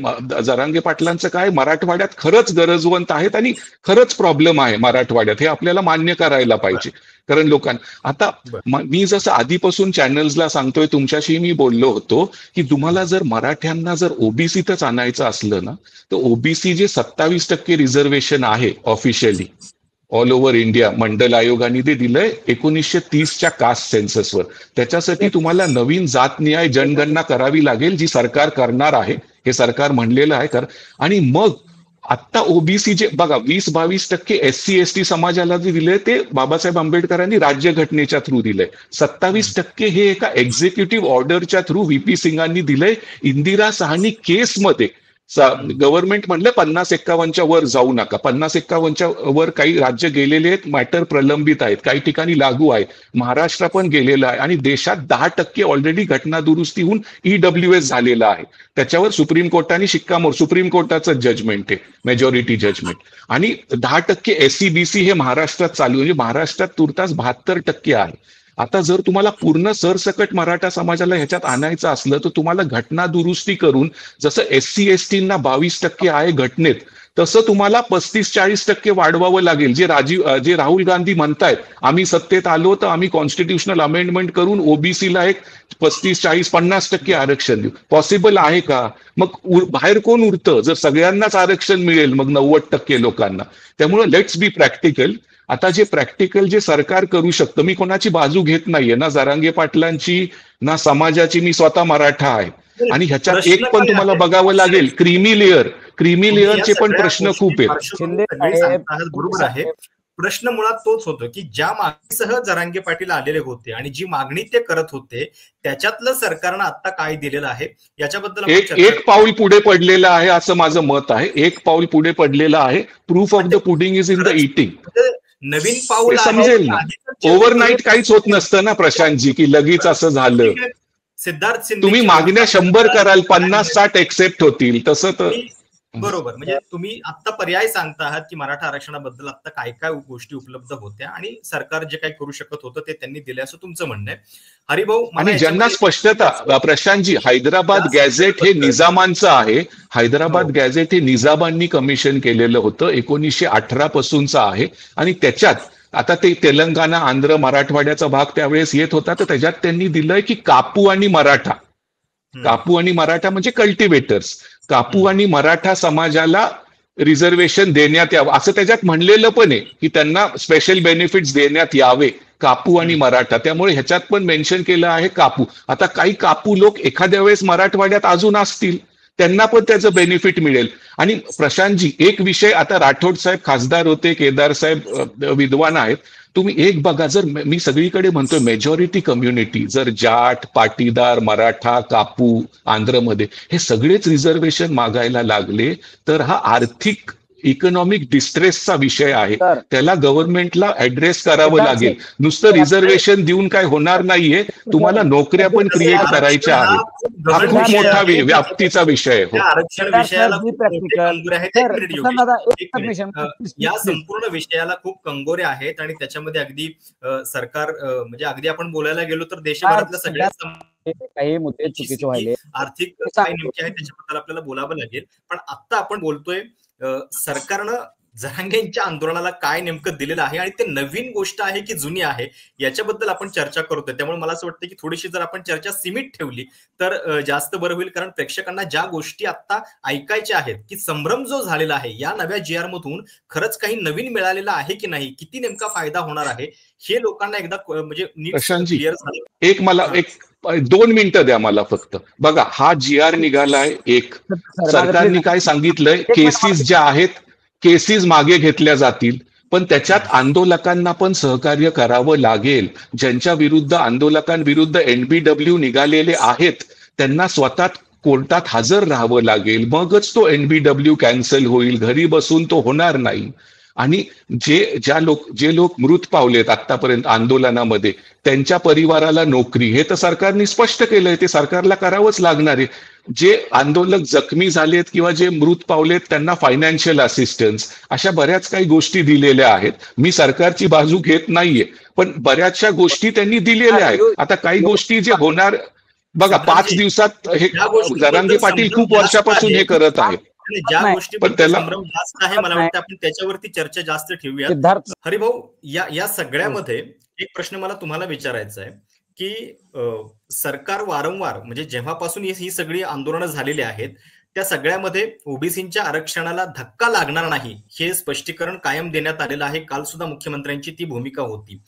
जरांगे पाटलांचं काय, मराठवाड्यात खरंच गरजवंत आहेत आणि खरंच प्रॉब्लेम आहे मराठवाड्यात, हे आपल्याला मान्य करायला पाहिजे. कारण लोकांना आता मी जसं आधीपासून चॅनल्सला सांगतोय, तुमच्याशी मी बोललो होतो की तुम्हाला जर मराठ्यांना जर ओबीसीतच आणायचं असलं ना, तर ओबीसी जे 27% रिझर्वेशन आहे ऑफिशियली ऑल ओव्हर इंडिया, मंडल आयोगाने ते दिलंय 1930च्या कास्ट सेन्ससवर, त्याच्यासाठी तुम्हाला नवीन जातनिहाय जनगणना करावी लागेल, जी सरकार करणार आहे, हे सरकार म्हणलेलं आहे आणि मग आत्ता ओबीसी जे बघा 20-22% SC ST समाजाला जे दिलंय ते बाबासाहेब आंबेडकरांनी राज्यघटनेच्या थ्रू दिलंय. 27% हे एका एक्झिक्युटिव्ह ऑर्डरच्या थ्रू VP सिंगांनी दिलंय. इंदिरा साहनी केसमध्ये गव्हर्नमेंट म्हणलं 50-51च्या वर जाऊ नका, 50-51च्या वर काही राज्य गेलेले आहेत, मॅटर प्रलंबित आहेत, काही ठिकाणी लागू आहे, महाराष्ट्र पण गेलेलं आहे आणि देशात 10% ऑलरेडी घटना दुरुस्ती होऊन EWS झालेला आहे. त्याच्यावर सुप्रीम कोर्टाने सुप्रीम कोर्टाचं जजमेंट आहे, मेजॉरिटी जजमेंट. आणि 10% SC-BC हे महाराष्ट्रात चालू, म्हणजे महाराष्ट्रात तुर्तास 72% आहे. आता जर तुम्हाला पूर्ण सरसकट मराठा समाजाला ह्याच्यात आणायचं असलं तर तुम्हाला घटना दुरुस्ती करून, जसं SC STंना 22% आहे घटनेत, तसं तुम्हाला 35-40% वाढवावं लागेल. जे राहुल गांधी म्हणतायत आम्ही सत्तेत आलो तर आम्ही कॉन्स्टिट्युशनल अमेंडमेंट करून ओबीसीला एक 35-40-50% आरक्षण देऊ. पॉसिबल आहे का? मग बाहेर कोण उरतं जर सगळ्यांनाच आरक्षण मिळेल मग 90% लोकांना? त्यामुळे लेट्स बी प्रॅक्टिकल. आता जे प्रॅक्टिकल जे सरकार करू शकतं, मी कोणाची बाजू घेत नाहीये, ना जरांगे पाटलांची ना समाजाची, मी स्वतः मराठा आहे आणि ह्याच्यात एक पण तुम्हाला बघावं लागेल, क्रीमी लेअरचे पण प्रश्न खूप आहेत. बरोबर आहे. प्रश्न मुळात तोच होतो की ज्या मागणीसह जरांगे पाटील आलेले होते आणि जी मागणी ते करत होते त्याच्यातलं सरकारनं आता काय दिलेलं आहे याच्याबद्दल एक पाऊल पुढे पडलेलं आहे असं माझं मत आहे. एक पाऊल पुढे पडलेलं आहे. Proof of the pudding is in the eating. नवीन पाऊल समजेल ना, ओव्हरनाईट काहीच होत नसतं ना प्रशांतजी, की लगेच असं झालं. सिद्धार्थ शिंदे तुम्ही मागण्या 100 कराल, 50-60 एक्सेप्ट होतील, तसं तर बरोबर. म्हणजे तुम्ही आता पर्याय सांगता आहात की मराठा आरक्षणाबद्दल आता काय काय गोष्टी उपलब्ध होत्या आणि सरकार जे काही करू शकत होतं ते त्यांनी दिले असं तुमचं म्हणणं आहे. हरिभाऊ, आणि ज्यांना स्पष्टता, प्रशांतजी, हैदराबाद गॅझेट हे निजामांचं आहे. हैदराबाद गॅझेट हे निजामांनी कमिशन केलेलं होतं, 1918 पासूनचं आहे आणि त्याच्यात आता ते तेलंगणा, आंध्र, मराठवाड्याचा भाग त्यावेळेस येत होता, तर त्याच्यात त्यांनी दिलंय की कापू आणि मराठा म्हणजे कल्टिवेटर्स, कापू आणि मराठा समाजाला रिझर्वेशन देण्यात यावं असं त्याच्यात म्हणलेलं पण आहे की त्यांना स्पेशल बेनिफिट्स देण्यात यावे, कापू आणि मराठा. त्यामुळे ह्याच्यात पण मेन्शन केलं आहे कापू. आता काही कापू लोक एखाद्या वेळेस मराठवाड्यात अजून असतील, त्यांना पण त्याचं बेनिफिट मिळेल. आणि प्रशांतजी, एक विषय, आता राठोड साहेब खासदार होते, केदार साहेब विद्वान आहेत, तुम्ही एक बघा, जर मी सगळीकडे म्हणतोय मेजॉरिटी कम्युनिटी, जर जाट, पाटीदार, मराठा, कापू आंध्रमध्ये हे सगळेच रिझर्वेशन मागायला लागले तर हा आर्थिक इकॉनॉमिक डिस्ट्रेसचा विषय आहे. त्याला गव्हर्नमेंटला ऍड्रेस करावं लागेल. नुसतं रिझर्वेशन देऊन काय होणार नाहीये, तुम्हाला नोकऱ्या पण क्रिएट कराया आहेत. हा खूप मोठा व्याप्तीचा विषय आहे. आरक्षण विषयाला या संपूर्ण विषयाला खूप कंगोरे आहेत आणि त्याच्यामध्ये अगदी सरकार म्हणजे अगदी आपण बोलायला गेलो तर देशभरातल्या सगळ्या काही मुद्दे चुकीचे व्हायले, आर्थिक काय नेमके आहे त्याच्याबद्दल आपल्याला बोलावं लागेल. पण आता आपण बोलतोय सरकारनं जरांगेंच्या आंदोलनाला काय नेमकं दिलेलं आहे आणि ते नवीन गोष्ट आहे की जुनी आहे याच्याबद्दल आपण चर्चा करतोय. त्यामुळे मला असं वाटतं की थोडीशी जर आपण चर्चा सीमित ठेवली तर जास्त बरं होईल, कारण प्रेक्षकांना ज्या गोष्टी आता ऐकायच्या आहेत की संभ्रम जो झालेला आहे या नव्या GR मधून खरंच काही नवीन मिळालेलं आहे की नाही, किती नेमका फायदा होणार आहे, हे लोकांना एकदा म्हणजे नीट प्रशांतजी, क्लिअर झालं. एक मला 2 मिनिटं द्या मला फक्त. बघा, हा GR निघालाय. एक सरकारने काय सांगितलंय, केसेस ज्या आहेत केसेस मागे घेतल्या जातील, पण त्याच्यात आंदोलकांना पण सहकार्य करावं लागेल. ज्यांच्या विरुद्ध आंदोलकांविरुद्ध NBW निघालेले आहेत त्यांना स्वतः कोर्टात हजर राहावं लागेल, मगच तो NBW कॅन्सल होईल. घरी बसून तो होणार नाही. आणि जे लोक मृत पावलेत आतापर्यंत आंदोलनामध्ये त्यांच्या परिवाराला नोकरी, हे तर सरकारने स्पष्ट केलंय, ते सरकारला करावंच लागणार आहे. जे आंदोलक जखमी झालेत किंवा जे मृत पावलेत त्यांना फायनान्शियल असिस्टन्स, अशा बऱ्याच काही गोष्टी दिलेल्या आहेत. मी सरकारची बाजू घेत नाहीये, पण बऱ्याचशा गोष्टी त्यांनी दिलेल्या आहेत. आता काही गोष्टी जे होणार, बघा 5 दिवसात हे जरांगे पाटील खूप वर्षापासून हे करत आहेत. ज्या गोष्टीबद्दल संभ्रम जास्त आहे मला वाटतं आपण त्याच्यावरती चर्चा जास्त ठेवूया. हरिभाऊ, या सगळ्यामध्ये एक प्रश्न मला तुम्हाला विचारायचा आहे की सरकार वारंवार म्हणजे जेव्हापासून ही सगळी आंदोलनं झालेली आहेत त्या सगळ्यामध्ये ओबीसींच्या आरक्षणाला धक्का लागणार नाही हे स्पष्टीकरण कायम देण्यात आलेलं आहे. काल सुद्धा मुख्यमंत्र्यांची ती भूमिका होती.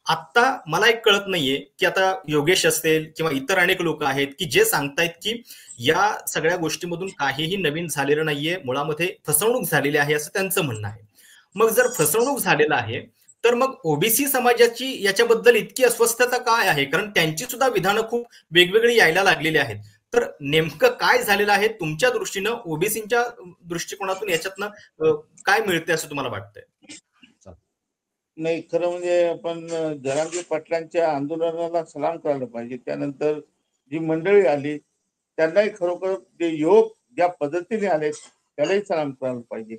आता मला एक कळत नाहीये की आता योगेश असेल किंवा इतर अनेक लोक आहेत की जे सांगतायत की या सगळ्या गोष्टीमधून काहीही नवीन झालेलं नाहीये, मुळामध्ये फसवणूक झालेली आहे असं त्यांचं म्हणणं आहे. मग जर फसवणूक झालेलं आहे तर मग ओबीसी समाजाची याच्याबद्दल इतकी अस्वस्थता काय आहे? कारण त्यांची सुद्धा विधानं खूप वेगवेगळी यायला लागलेली आहेत. तर नेमकं काय झालेलं आहे तुमच्या दृष्टीनं, ओबीसीच्या दृष्टिकोनातून याच्यातनं काय मिळते असं तुम्हाला वाटतंय? नाही, खरं म्हणजे आपण जरांगे पाटलांच्या आंदोलनाला सलाम करायला पाहिजे. त्यानंतर जी मंडळी आली त्यांनाही खरोखर जे युवक ज्या पद्धतीने आले त्यालाही सलाम करायला पाहिजे.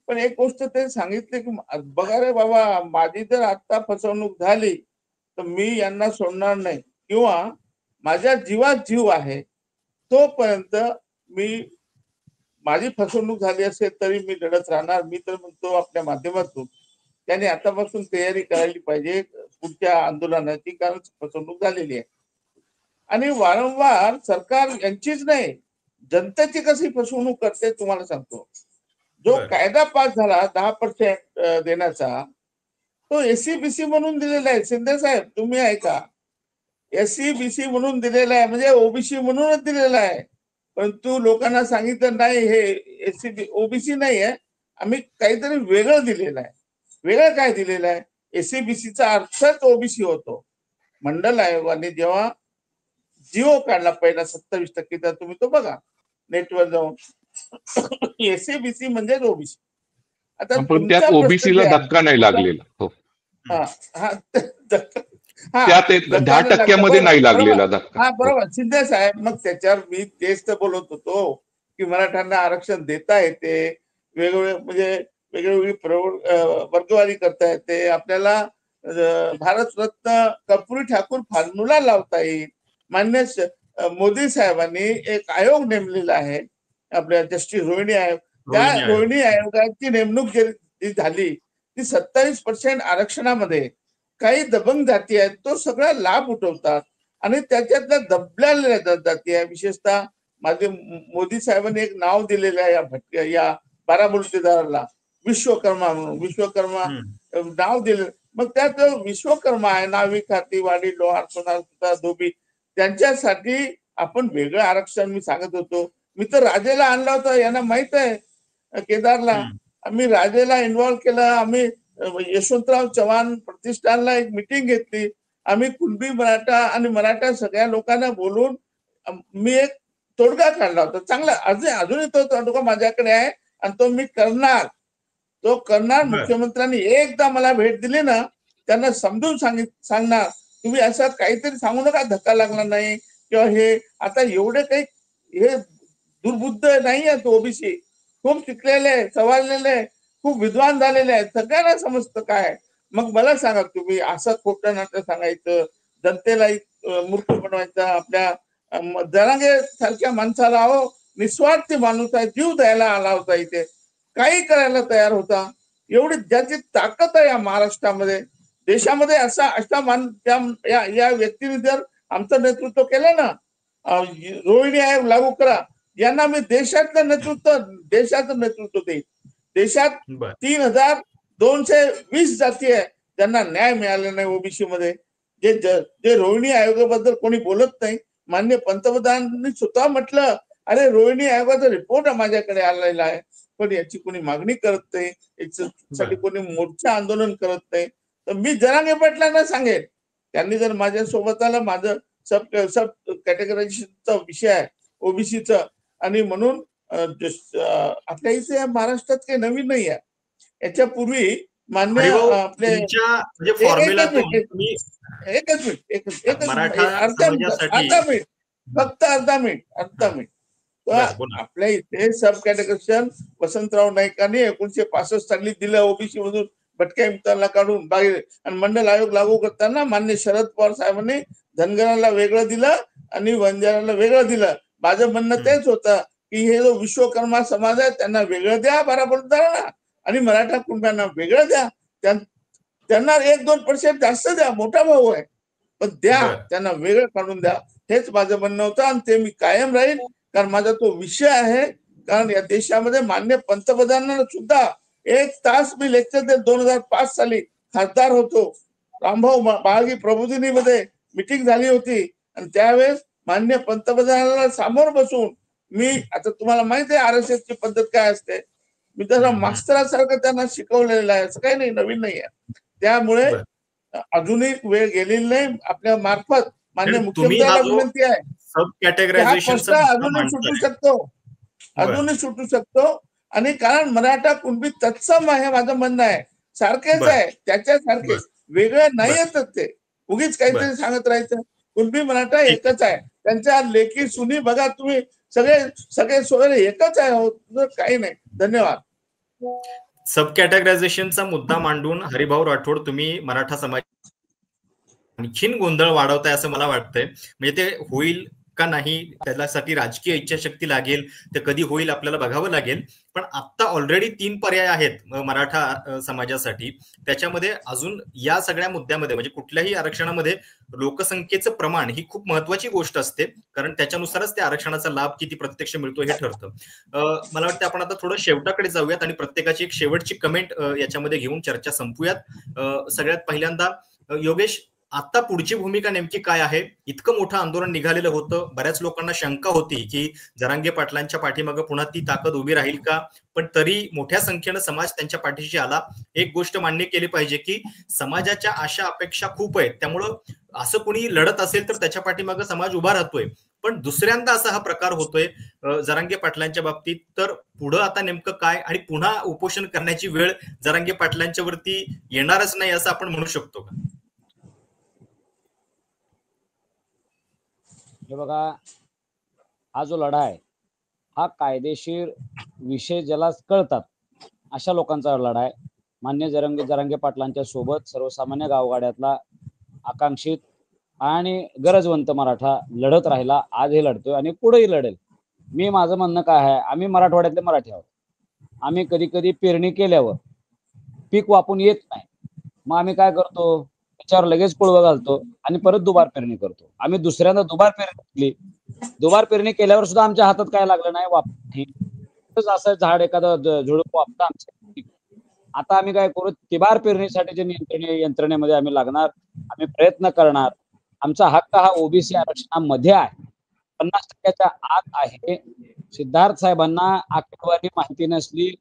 पण एक गोष्ट ते सांगितले की बघा रे बाबा, माझी जर आता फसवणूक झाली तर मी यांना सोडणार नाही, किंवा माझ्या जीवात जीव आहे तोपर्यंत माझी फसवणूक झाली असेल तरी मी लढत राहणार. मी तर म्हणतो आपल्या माध्यमातून त्यांनी आतापासून तयारी करायला पाहिजे पुढच्या आंदोलनाची, कारण फसवणूक झालेली आहे. आणि वारंवार सरकार यांचीच नाही, जनतेची कशी फसवणूक करते तुम्हाला सांगतो. जो कायदा पास झाला 10% देण्याचा, तो SC-BC म्हणून दिलेला आहे. शिंदे साहेब तुम्ही ऐका, SC-BC म्हणून दिलेला आहे, म्हणजे ओबीसी म्हणूनच दिलेला आहे. परंतु लोकांना सांगितलं नाही हे SC OBC नाही आहे, आम्ही काहीतरी वेगळं दिलेलं आहे. वेगळं काय दिलेलं आहे? SC-BCचा अर्थच OBC होतो. मंडल आयोगाने जेव्हा जिओ काढला पहिला 27%, तर तुम्ही तो बघा नेटवर जाऊन, SC-BC म्हणजे OBC. आता त्यात ओबीसीला धक्का नाही लागलेला. हो, त्यात 10% नाही लागलेला धक्का. हा बरोबर शिंदे साहेब. मग त्याच्यावर मी तेच तर बोलत होतो की मराठ्यांना आरक्षण देता येते, वेगवेगळे म्हणजे वेगवेगळी वर्गवारी करता येते, आपल्याला भारतरत्न कर्पूरी ठाकूर फॉर्म्युला लावता येईल. मान्य मोदी साहेबांनी एक आयोग नेमलेला आहे आपल्या जस्टिस रोहिणी आयोग. त्या रोहिणी आयोगाची नेमणूक जी झाली ती 27% आरक्षणामध्ये काही दबंग जाती आहेत तो सगळा लाभ उठवतात आणि त्याच्यातल्या दबलेल्या जाती आहे. विशेषतः माझे मोदी साहेबांनी एक नाव दिलेलं आहे या बारामुल्तेदाराला, विश्वकर्मा म्हणून. विश्वकर्मा नाव दिलं. मग त्यात विश्वकर्मा आहे, नाविक, हाती, वाडी, लोहार, सोनार, सुतार, धोबी, त्यांच्यासाठी आपण वेगळं आरक्षण मी सांगत होतो. मी तर राजेला आणला होता, यांना माहित आहे, केदारला आम्ही राजेला इन्व्हॉल्व केलं. आम्ही यशवंतराव चव्हाण प्रतिष्ठानला एक मिटिंग घेतली. आम्ही कुणबी मराठा आणि मराठा सगळ्या लोकांना बोलून मी एक तोडगा काढला होता. चांगला अजूनही तो तोडगा माझ्याकडे आहे आणि तो मी करणार. मुख्यमंत्र्यांनी एकदा मला भेट दिली ना, त्यांना समजून सांगणार तुम्ही असं काहीतरी सांगू नका, धक्का लागणार नाही, किंवा हे आता एवढे काही हे दुर्बुद्ध नाही आहेत. ओबीसी खूप शिकलेले, सवारलेले, खूप विद्वान झालेले आहेत, सगळ्यांना समजतं काय. मग मला सांगा, तुम्ही असं खोटं नाटक सांगायचं, जनतेला मूर्ख बनवायचं, आपल्या जरांगे सारख्या माणसाला, निस्वार्थी माणूस आहे, जीव द्यायला आला होता, इथे काही करायला तयार होता. एवढी ज्याची ताकद आहे या महाराष्ट्रामध्ये, देशामध्ये या व्यक्तीने जर आमचं नेतृत्व केलं ना, रोहिणी आयोग लागू करा, यांना मी देशाचं नेतृत्व देईल. देशात 3220 जाती आहे ज्यांना न्याय मिळाला नाही ओबीसी मध्ये. जे रोहिणी आयोगाबद्दल कोणी बोलत नाही. माननीय पंतप्रधानांनी स्वतः म्हटलं, अरे रोहिणी आयोगाचा रिपोर्ट माझ्याकडे आलेला आहे, पण याची कोणी मागणी करत नाही, याच्यासाठी कोणी मोर्चा आंदोलन करत नाही. तर मी जरांगे पाटलांना सांगेन, त्यांनी जर माझ्या सोबत आलं, माझं सब कॅटेगरायझेशनचा विषय आहे ओबीसीचा, आणि म्हणून आपल्या इथे महाराष्ट्रात काही नवीन नाही आहे. याच्यापूर्वी मान्य आपले अर्धा मिनिट आपल्या इथे सब कॅटेगरायझेशन वसंतराव नाईकांनी 1965 साली दिलं ओबीसी मधून भटक्या मित्रांना काढून बाहेर, आणि मंडल आयोग लागू करताना मान्य शरद पवार साहेबांनी धनगराला वेगळं दिलं आणि बंजाराला वेगळं दिलं. माझं म्हणणं तेच होतं की हे जो विश्वकर्मा समाज आहे त्यांना वेगळं द्या 12%, आणि मराठा कुटुंबांना वेगळं द्या, त्यांना 1-2% जास्त द्या, मोठा भाऊ आहे, पण द्या, त्यांना वेगळं काढून द्या. हेच माझं म्हणणं होतं, आणि ते मी कायम राहील, कारण माझा तो विषय आहे. कारण या देशामध्ये मान्य पंतप्रधानांना सुद्धा 1 तास मी लेक्चर दे. 2005 साली खासदार होतो, रामभाऊ महागी प्रबोधिनीमध्ये मिटिंग झाली होती, आणि त्यावेळेस मान्य पंतप्रधानाला समोर बसून मी, आता तुम्हाला माहिती आहे RSS ची पद्धत काय असते, मी तसं मास्तरासारखं त्यांना शिकवलेलं आहे, असं काही नाही, नवीन नाही आहे. त्यामुळे अजूनही वेळ गेलेली नाही. आपल्या मार्फत मान्य मुख्यमंत्र्याला विनंती आहे, अजूनही सुटू शकतो, आणि कारण मराठा कुणबी तत्सम आहे, माझं म्हणणं आहे, सारखेच आहे, त्याच्यासारखे वेगळे नाही येतात ते, उगीच काहीतरी सांगत राहायचं. कुणबी मराठा एकच आहे, त्यांच्या लेखी सुनी बघा तुम्ही, सगळे सोयरे एकच आहे, काही नाही. धन्यवाद. सब कॅटेगरायझेशनचा मुद्दा मांडून हरिभाऊ राठोड तुम्ही मराठा समाज आणखीन गोंधळ वाढवताय असं मला वाटतंय. म्हणजे ते होईल का नाही, त्यासाठी राजकीय इच्छाशक्ती लागेल, ते कधी होईल आपल्याला बघावं लागेल. पण आता ऑलरेडी 3 पर्याय आहेत मराठा समाजासाठी. त्याच्यामध्ये अजून या सगळ्या मुद्द्यामध्ये म्हणजे कुठल्याही आरक्षणामध्ये लोकसंख्येचं प्रमाण ही खूप महत्वाची गोष्ट असते, कारण त्याच्यानुसारच त्या आरक्षणाचा लाभ किती प्रत्यक्ष मिळतो हे ठरतं. मला वाटतं आपण आता थोडं शेवटाकडे जाऊयात आणि प्रत्येकाची एक शेवटची कमेंट याच्यामध्ये घेऊन चर्चा संपूयात. सगळ्यात पहिल्यांदा योगेश, आता पुढची भूमिका नेमकी काय आहे? इतकं मोठं आंदोलन निघालेलं होतं, बऱ्याच लोकांना शंका होती की जरांगे पाटलांच्या पाठीमागे पुन्हा ती ताकद उभी राहील का, पण तरी मोठ्या संख्येनं समाज त्यांच्या पाठीशी आला. एक गोष्ट मान्य केली पाहिजे की समाजाच्या आशा अपेक्षा खूप आहेत, त्यामुळं असं कोणी लढत असेल तर त्याच्या पाठीमागे समाज उभा राहतोय. पण दुसऱ्यांदा असा हा प्रकार होतोय जरांगे पाटलांच्या बाबतीत, तर पुढं आता नेमकं काय, आणि पुन्हा उपोषण करण्याची वेळ जरांगे पाटलांच्या वरती येणारच नाही असं आपण म्हणू शकतो का? हे बघा, हा जो लढा आहे हा कायदेशीर विषय ज्याला कळतात अशा लोकांचा लढा आहे. मान्य जरांगे पाटलांच्या सोबत सर्वसामान्य गावगाड्यातला आकांक्षित आणि गरजवंत मराठा लढत राहिला, आज हे लढतोय आणि पुढेही लढेल. माझं म्हणणं काय आहे, आम्ही मराठवाड्यातले मराठी आहोत. आम्ही कधी कधी पेरणी केल्यावर पीक वापून येत नाही, मग आम्ही काय करतो, त्याच्यावर लगेच कोळवा घालतो आणि परत दुबार पेरणी करतो. आम्ही दुसऱ्यांदा दुबार पेरणी केली, दुबार पेरणी केल्यावर सुद्धा आमच्या हातात काय लागलं नाही, वापरत असं झाड एखादं झुडूप वापता आमचं. आता आम्ही काय करू, तिबार पेरणीसाठी यंत्रणेमध्ये आम्ही लागणार, आम्ही प्रयत्न करणार. आमचा हक्क हा ओबीसी आरक्षणामध्ये आहे, 50% आत आहे. सिद्धार्थ साहेबांना आकडेवारी माहिती नसली,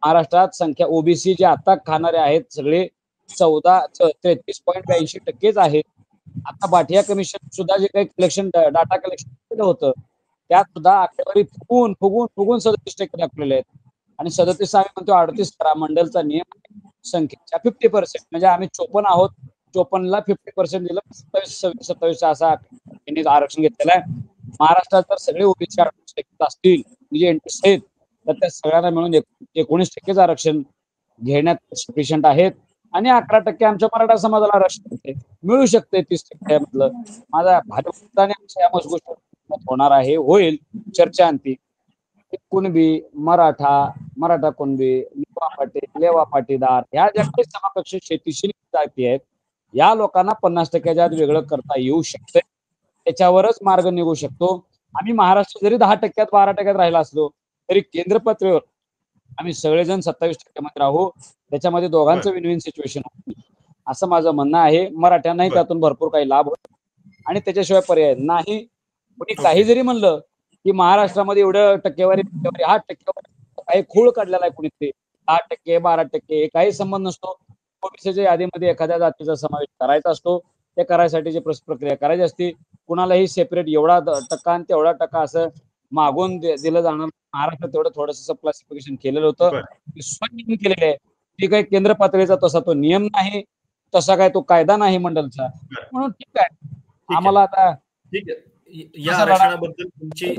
महाराष्ट्रात संख्या ओबीसी जे आता खाणारे आहेत सगळे 33.82% आहेत. आता बाठिया कमिशन सुद्धा जे काही डाटा कलेक्शन केलं होतं त्यात सुद्धा आकडेवारी फुगून 37% दाखवलेले आहेत. आणि 37 आम्ही म्हणतो 38 करा, मंडलचा नियम संख्येच्या 50%, म्हणजे आम्ही 54 आहोत, 54ला 50% दिलं, 27 असा आरक्षण घेतलेलं आहे. महाराष्ट्रात जर सगळे ओबीसी असतील म्हणजे इंटरेस्ट आहेत तर त्या सगळ्यांना मिळून 19% आरक्षण घेण्यात सफिशियंट आहेत. आणि 11% आमच्या मराठा समाजाला आरक्षण मिळू शकते 30% मधलं. माझा भाजपने या गोष्टी होणार आहे, होईल चर्चा अंती. कुणबी, मराठा कुणबी, लेवा पाटील, लेवा पाटीदार ह्या ज्या काही समकक्ष शेतीशील जाती आहेत या लोकांना 50% आत वेगळं करता येऊ शकतं. त्याच्यावरच मार्ग निघू शकतो. आम्ही महाराष्ट्र जरी 10% 12% राहिला असलो तरी केंद्र पातळीवर आम्ही सगळेजण 27% मध्ये राहू. त्याच्यामध्ये दोघांचं विन विन सिच्युएशन असं माझं म्हणणं आहे. मराठ्यांनाही त्यातून भरपूर काही लाभ होतो आणि त्याच्याशिवाय पर्याय नाही. कोणी काही जरी म्हणलं की महाराष्ट्रामध्ये एवढं टक्केवारी 8% काही खूळ काढलेला आहे कुणीतरी 10% 12% काही संबंध नसतो. ओबीसीच्या यादीमध्ये एखाद्या जातीचा समावेश करायचा असतो. ते करायसाठी प्रक्रिया करायची असते. कुणालाही सेपरेट एवढा टक्का आणि तेवढा टक्का असं मागून दिलं जाणार. महाराष्ट्रात तेवढं थोडंसं क्लासिफिकेशन केलेलं होतं. स्वनियम केलेलं आहे. ती काही केंद्र पातळीचा तसा तो नियम नाही, तसा काय तो कायदा नाही मंडलचा. म्हणून ठीक आहे आम्हाला आता ठीक आहे. या आरक्षणाबद्दल तुमची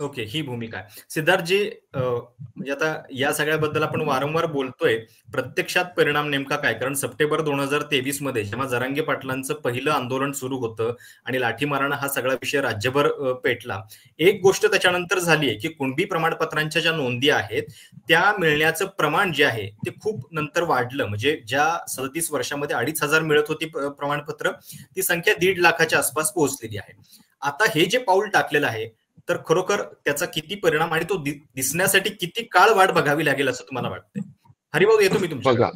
ओके ही भूमिका आहे. सिद्धार्थजी, म्हणजे आता या सगळ्याबद्दल आपण वारंवार बोलतोय, प्रत्यक्षात परिणाम नेमका काय? कारण सप्टेंबर 2023 मध्ये जेव्हा जरांगे पाटलांचं पहिलं आंदोलन सुरू होतं आणि लाठीमारानं हा सगळा विषय राज्यभर पेटला, एक गोष्ट त्याच्यानंतर झाली आहे की कुणबी प्रमाणपत्रांच्या ज्या नोंदी आहेत त्या मिळण्याचं प्रमाण जे आहे ते खूप नंतर वाढलं. म्हणजे ज्या 37 वर्षामध्ये 2,500 मिळत होती प्रमाणपत्र, ती संख्या 1.5 लाखाच्या आसपास पोहोचलेली आहे. आता हे जे पाऊल टाकलेलं आहे तर खरोखर त्याचा किती परिणाम आणि तो दिसण्यासाठी किती काळ वाट बघावी लागेल असं तुम्हाला वाटतंय? हरिभाऊ, येतो मी तुमच्या.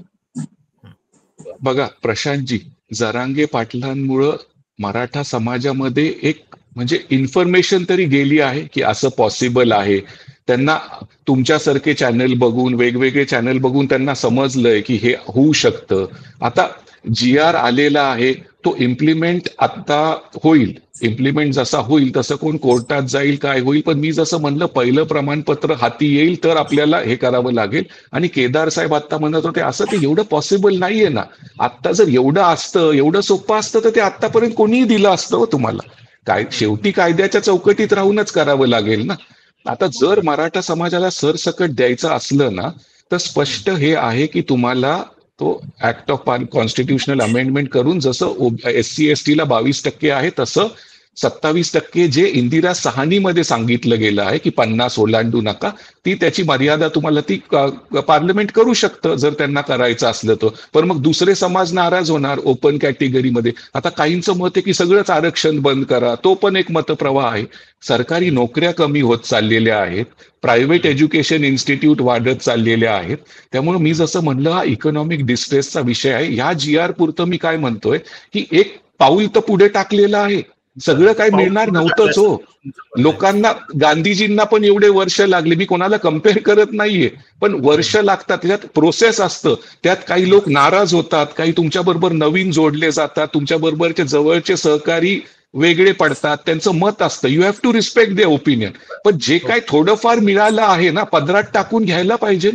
बघा प्रशांतजी, जरांगे पाटलांमुळं मराठा समाजामध्ये एक म्हणजे इन्फॉर्मेशन तरी गेली आहे की असं पॉसिबल आहे. त्यांना तुमच्यासारखे चॅनल बघून, वेगवेगळे चॅनल बघून त्यांना समजलंय की हे होऊ शकतं. आता GR आलेला आहे, तो इम्प्लिमेंट आता होईल. इम्प्लिमेंट जसा होईल तसं कोण कोर्टात जाईल, काय होईल, पण मी जसं म्हणलं पहिलं प्रमाणपत्र हाती येईल तर आपल्याला हे करावं लागेल. आणि केदार साहेब आता म्हणत होते असं ते एवढं पॉसिबल नाहीये ना. आता जर एवढं असतं, एवढं सोपं असतं तर ते आतापर्यंत कोणीही दिलं असतं तुम्हाला. काय शेवटी कायद्याच्या चौकटीत राहूनच करावं लागेल ना. आता जर मराठा समाजाला सरसकट द्यायचं असलं ना तर स्पष्ट हे आहे की तुम्हाला तो ऍक्ट ऑफ कॉन्स्टिट्युशनल अमेंडमेंट करून जसं SC ST ला 22% आहे तसं 27% जे इंदिरा सहानीमध्ये सांगितलं गेलं आहे की 50 ओलांडू नका, ती त्याची मर्यादा तुम्हाला ती पार्लमेंट करू शकतं जर त्यांना करायचं असलं तर. पण मग दुसरे समाज नाराज होणार ओपन कॅटेगरीमध्ये. आता काहींचं मत आहे की सगळंच आरक्षण बंद करा, तो पण एक मतप्रवाह आहे. सरकारी नोकऱ्या कमी होत चाललेल्या आहेत, प्रायव्हेट एज्युकेशन इन्स्टिट्यूट वाढत चाललेल्या आहेत. त्यामुळे मी जसं म्हणलं हा इकॉनॉमिक डिस्ट्रेसचा विषय आहे. या GR पुरतं मी काय म्हणतोय की एक पाऊल तर पुढे टाकलेलं आहे. सगळं काय मिळणार नव्हतंच हो. लोकांना, गांधीजींना पण एवढे वर्ष लागले, मी कोणाला कम्पेअर करत नाहीये, पण वर्ष लागतात. त्याच्यात प्रोसेस असतं. त्यात काही लोक नाराज होतात, काही तुमच्या बरोबर नवीन जोडले जातात, तुमच्या बरोबरचे जवळचे सहकारी वेगळे पडतात, त्यांचं मत असतं. You have to respect their opinion. पण जे काय थोडंफार मिळालं आहे ना, पदरात टाकून घ्यायला पाहिजे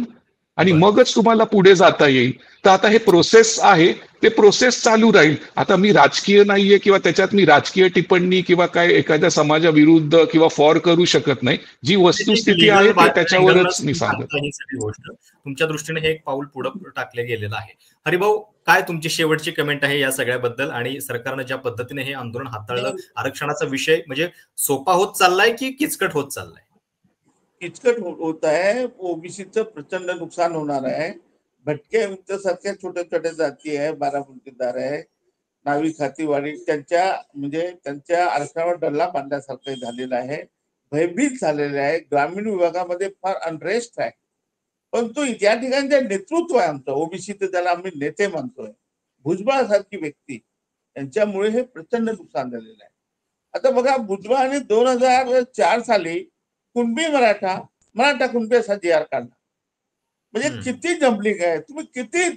आणि मगच तुम्हाला पुढे जाता येईल. तर आता हे प्रोसेस आहे, ते प्रोसेस चालू राहील. आता मी राजकीय नाहीये किंवा त्याच्यात मी राजकीय टिप्पणी किंवा काय एखाद्या समाजाविरुद्ध किंवा फॉर करू शकत नाही. जी वस्तुस्थिती आहे ते त्याच्यावरच मी सांगत. ही सगळी गोष्ट तुमच्या दृष्टीने हे एक पाऊल पुढे टाकले गेलेलं आहे. हरिभाऊ, काय तुमची शेवटची कमेंट आहे या सगळ्याबद्दल आणि सरकारनं ज्या पद्धतीने हे आंदोलन हाताळलं, आरक्षणाचा विषय म्हणजे सोपा होत चाललाय की किचकट होत चाललाय? किचकट होत आहे. ओबीसीचं प्रचंड नुकसान होणार आहे. भटके सारख्या छोट्या छोट्या जाती आहे, बारामुल्कीदार आहे, नावी खातीवाडी, त्यांच्या आरक्षणावर डल्ला बांधल्यासारखं झालेलं आहे. भयभीत झालेले आहे. ग्रामीण विभागामध्ये फार अनरेस्ट आहे. परंतु या ठिकाणी जे नेतृत्व आहे आमचं ओबीसीचं, त्याला आम्ही नेते मानतोय, भुजबळ सारखी व्यक्ती, यांच्यामुळे हे प्रचंड नुकसान झालेलं आहे. आता बघा, भुजबळांनी 2004 साली कुणबी मराठा कुणबी असा GR काढला. म्हणजे किती जम्पलिंग आहे. तुम्ही किती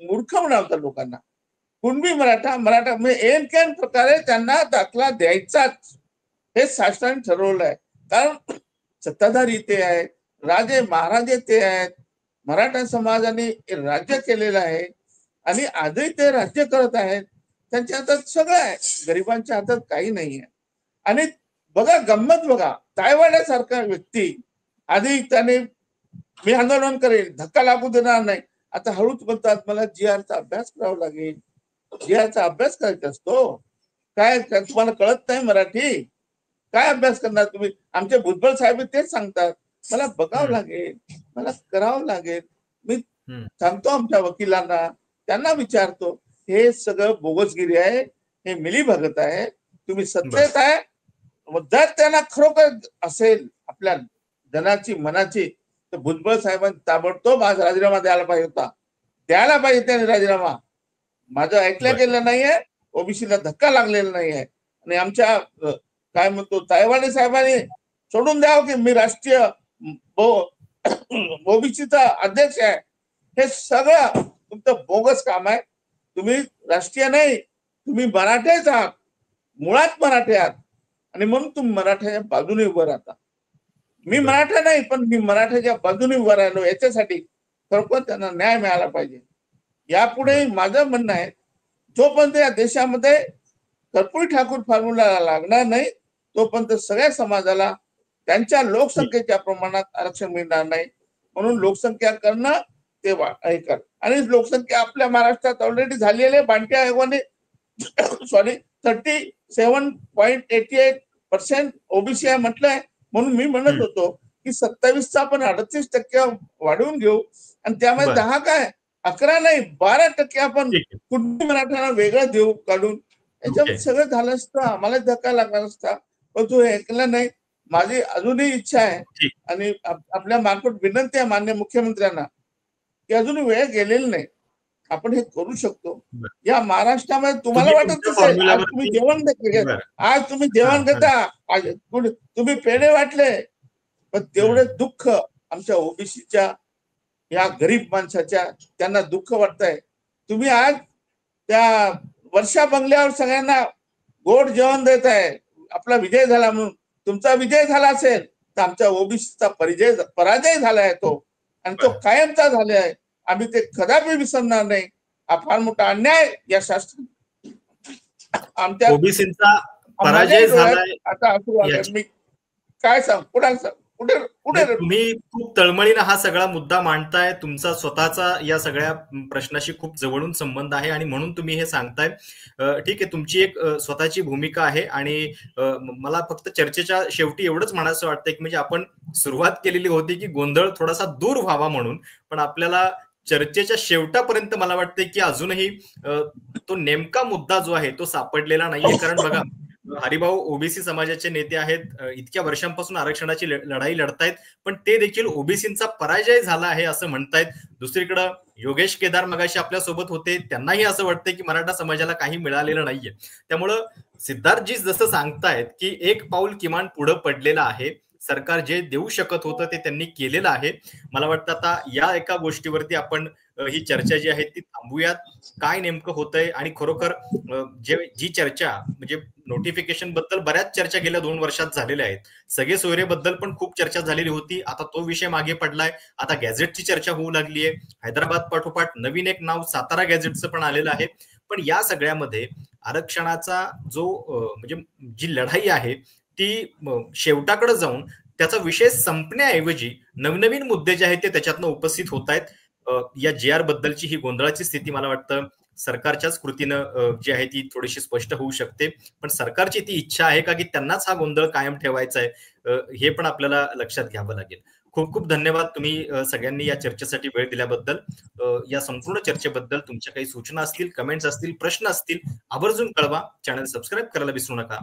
मूर्ख म्हणाल लोकांना. कुणबी मराठा म्हणजे एन कॅन प्रकारे त्यांना दाखला द्यायचाच, हे शासनाने ठरवलं आहे. कारण सत्ताधारी ते आहेत, राजे महाराजे ते आहेत, मराठा समाजाने राज्य केलेलं आहे आणि आजही ते राज्य करत आहेत. त्यांच्या हातात सगळं आहे, गरिबांच्या हातात काही नाही आहे. आणि बघा गंमत बघा, तायवाड्यासारखा व्यक्ती आधी त्याने मी आंदोलन करेल, धक्का लागू देणार नाही, आता हळूच म्हणतात मला GRचा अभ्यास करावा लागेल. GRचा अभ्यास करायचा असतो काय? तुम्हाला कळत नाही मराठी? काय अभ्यास करणार तुम्ही? आमचे भुजबळ साहेब तेच सांगतात, मला बघावं हम्म. लागेल, मला करावं लागेल. मी हम्म. सांगतो आमच्या वकिलांना, त्यांना विचारतो, हे सगळं बोगसगिरी आहे, हे मिलीभगत आहे, तुम्ही सत्तेत आहे. मग जर त्यांना खरोखर असेल आपल्या जनाची मनाची, तर भुजबळ साहेबांनी ताबडतोब आज राजीनामा द्यायला पाहिजे होता. द्यायला पाहिजे त्याने राजीनामा. माझं ऐकलं बरं. गेलं नाहीये, ओबीसीला धक्का लागलेला नाहीये. आणि आमच्या काय म्हणतो तायवानी साहेबांनी सोडून द्यावं की मी राष्ट्रीय ओबीसीचा अध्यक्ष आहे. हे सगळं तुमचं बोगस काम आहे. तुम्ही राष्ट्रीय नाही, तुम्ही मराठेच आहात, मुळात मराठे आहात. आणि म्हणून तुम्ही मराठ्याच्या बाजूने उभं राहता. मी मराठा नाही, पण मी मराठ्याच्या बाजूने उभं राहिलो. याच्यासाठी खरोखर त्यांना न्याय मिळाला पाहिजे. यापुढे माझं म्हणणं आहे, जोपर्यंत या देशामध्ये कर्पूरी ठाकूर फॉर्म्युला लागणार नाही, तोपर्यंत सगळ्या समाजाला त्यांच्या लोकसंख्येच्या प्रमाणात आरक्षण मिळणार नाही. म्हणून लोकसंख्या करणं ते हे कर. आणि लोकसंख्या आपल्या महाराष्ट्रात ऑलरेडी झालेली आहे. बांटिया आयोगाने सॉरी 37.88% ओबीसी आहे म्हटलंय. म्हणून मी म्हणत होतो की 27चा आपण 38% वाढवून घेऊ. आणि त्यामध्ये 10 काय 11 नाही 12% आपण कुठे मराठ्यांना वेगळं देऊ काढून. याच्यामध्ये सगळं झालं असतं, आम्हाला धक्का लागला असता. पण तो ऐकलं नाही. माझी अजूनही इच्छा आहे आणि आपल्या मार्फत विनंती आहे माननीय मुख्यमंत्र्यांना की अजूनही वेळ गेलेली नाही, आपण हे करू शकतो. या महाराष्ट्रामध्ये तुम्हाला वाटत असेल आज तुम्ही जेवण घेता, तुम्ही पेढे वाटले, पण तेवढे दुःख आमच्या ओबीसीच्या या गरीब माणसाच्या त्यांना दुःख वाटतंय. तुम्ही आज त्या वर्षा बंगल्यावर सगळ्यांना गोड जेवण देत आहे, आपला विजय झाला म्हणून. तुमचा विजय झाला असेल तर आमच्या ओबीसीचा पराजय झालाय तो, आणि तो कायमचा झाला आहे. आम्ही ते कदापि विसरणार नाही. हा फार मोठा अन्याय या शास्त्र आमच्या ओबीसीचा पराजय झालाय. आता मी काय सांग कुठे तुम्ही खूप तळमळीने हा सगळा मुद्दा मांडताय. तुमचा स्वतःचा या सगळ्या प्रश्नाशी खूप जवळून संबंध आहे आणि म्हणून तुम्ही हे सांगताय. ठीक आहे, तुमची एक स्वतःची भूमिका आहे आणि मला फक्त चर्चेच्या शेवटी एवढंच म्हणायचं वाटतंय की म्हणजे आपण सुरुवात केलेली होती की गोंधळ थोडासा दूर व्हावा म्हणून, पण आपल्याला चर्चेच्या शेवटापर्यंत मला वाटतंय की अजूनही तो नेमका मुद्दा जो आहे तो सापडलेला नाहीये. कारण बघा, हरिभाऊ ओबीसी समाजाचे नेते आहेत, इतक्या वर्षांपासून आरक्षणाची लढाई लढतायत, पण ते देखील ओबीसींचा पराजय झाला आहे असं म्हणतायत. दुसरीकडं योगेश केदार मगाशी आपल्या सोबत होते, त्यांनाही असं वाटतंय की मराठा समाजाला काही मिळालेलं नाहीये. त्यामुळं सिद्धार्थजी जसं सांगतायत की एक पाऊल किमान पुढे पडलेलं आहे. सरकार जे देऊ शकत होतं ते त्यांनी केलेलं आहे. मला वाटतं आता या एका गोष्टीवरती आपण ही चर्चा जी आहे ती थांबूयात. काय नेमकं होतंय आणि खरोखर जी चर्चा म्हणजे नोटिफिकेशन बद्दल बऱ्याच चर्चा गेल्या 2 वर्षात झालेल्या आहेत. सगळे सोयरेबद्दल पण खूप चर्चा झालेली होती. आता तो विषय मागे पडलाय. आता गॅझेटची चर्चा होऊ लागली आहे. हैदराबाद पाठोपाठ नवीन एक नाव सातारा गॅझेटचं पण आलेलं आहे. पण या सगळ्यामध्ये आरक्षणाचा जो म्हणजे जी लढाई आहे ती शेवटाकडे जाऊन त्याचा विषय संपण्याऐवजी नवनवीन मुद्दे जे आहेत ते त्याच्यातनं उपस्थित होत आहेत. या JR बद्दलची ही गोंधळाची स्थिती मला वाटतं सरकारच्याच कृतीनं जी आहे ती थोडीशी स्पष्ट होऊ शकते. पण सरकारची ती इच्छा आहे का की त्यांनाच हा गोंधळ कायम ठेवायचा आहे, हे पण आपल्याला लक्षात घ्यावं लागेल. खूप खूप धन्यवाद तुम्ही सगळ्यांनी या चर्चेसाठी वेळ दिल्याबद्दल. या संपूर्ण चर्चेबद्दल तुमच्या काही सूचना असतील, कमेंट्स असतील, प्रश्न असतील, आवर्जून कळवा. चॅनल सबस्क्राईब करायला विसरू नका.